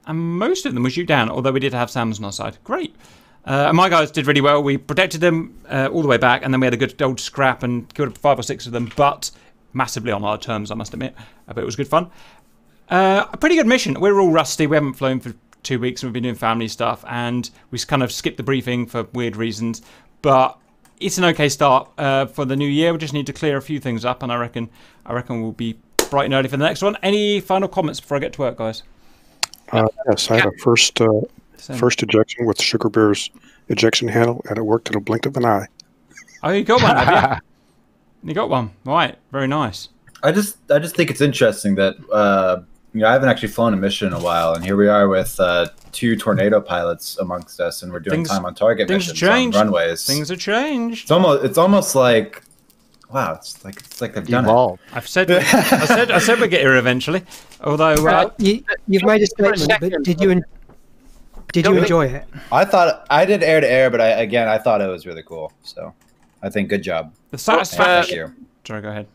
most of them we shoot down, although we did have Sam's on our side. Great. And my guys did really well. We protected them all the way back, and then we had a good old scrap and killed 5 or 6 of them, but massively on our terms, I must admit. But it was good fun. A pretty good mission. We're all rusty. We haven't flown for 2 weeks, and we've been doing family stuff, and we kind of skipped the briefing for weird reasons. But it's an okay start for the new year. We just need to clear a few things up, and I reckon we'll be bright and early for the next one. Any final comments before I get to work, guys? Yes, I had a first ejection with Sugar Bear's ejection handle, and it worked in a blink of an eye. Oh, you got one, have you? You got one, right? Very nice. I just think it's interesting that you know, I haven't actually flown a mission in a while, and here we are with 2 tornado pilots amongst us, and we're doing time on target missions on runways. Things have changed. It's almost like, wow, it's like they've done it. I said we'd get here eventually. Although you've made a statement, but did you enjoy it? I thought I did air to air, but I thought it was really cool. So I think good job. The satisfaction. Sorry, go ahead.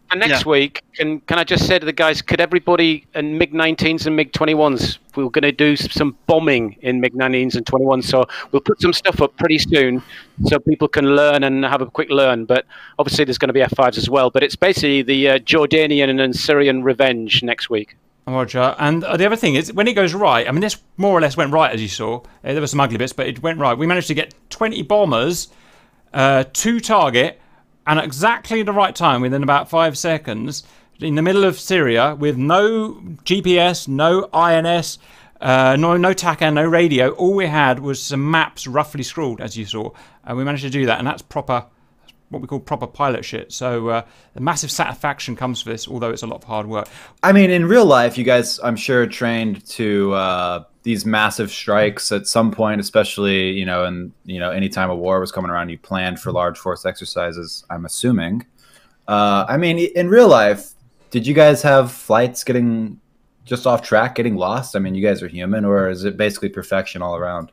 And next week, can I just say to the guys, could everybody in MiG-19s and MiG-21s, we're going to do some bombing in MiG-19s and 21s, so we'll put some stuff up pretty soon so people can learn and have a quick learn. But obviously there's going to be F5s as well. But it's basically the Jordanian and Syrian revenge next week. Roger. And the other thing is, when it goes right, I mean, this more or less went right, as you saw. There were some ugly bits, but it went right. We managed to get 20 bombers to target, and at exactly the right time, within about 5 seconds, in the middle of Syria, with no GPS, no INS, no TACAN, no radio. All we had was some maps roughly scrawled, as you saw. And we managed to do that, and that's proper, what we call proper pilot shit. So the massive satisfaction comes for this, although it's a lot of hard work. I mean, in real life, you guys, I'm sure, trained to these massive strikes at some point, especially, you know, any time a war was coming around, you planned for large force exercises, I'm assuming. I mean, in real life, did you guys have flights getting just off track, getting lost? I mean, you guys are human, or is it basically perfection all around?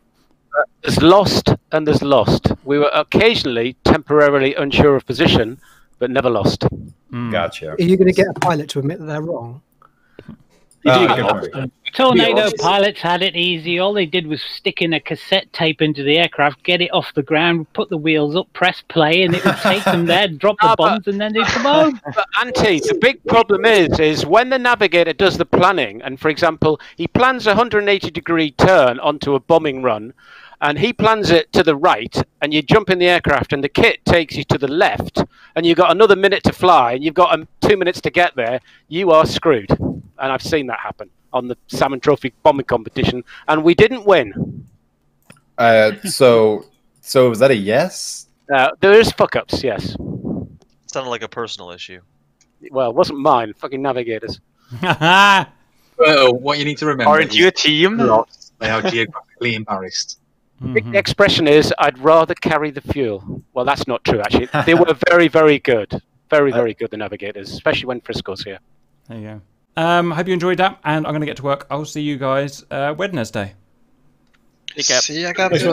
There's lost and there's lost. We were occasionally temporarily unsure of position, but never lost. Gotcha. Are you going to get a pilot to admit that they're wrong? Tornado pilots had it easy. All they did was stick in a cassette tape into the aircraft, get it off the ground, put the wheels up, press play, and it would take them there, drop the bombs, and then they'd come home. But Auntie, the big problem is when the navigator does the planning, and for example, he plans a 180-degree turn onto a bombing run, and he plans it to the right, and you jump in the aircraft, and the kit takes you to the left, and you've got another minute to fly, and you've got 2 minutes to get there, you are screwed. And I've seen that happen on the Salmon Trophy bombing competition, and we didn't win. So was that a yes? There is fuck-ups, yes. Sounded like a personal issue. Well, it wasn't mine. Fucking navigators. Well, what you need to remember... Aren't you a team? They are geographically embarrassed. The expression is, I'd rather carry the fuel. Well, that's not true, actually. They were very, very good. Very, very good, the navigators, especially when Frisco's here. There you go. Hope you enjoyed that, and I'm going to get to work. I'll see you guys Wednesday. See you guys.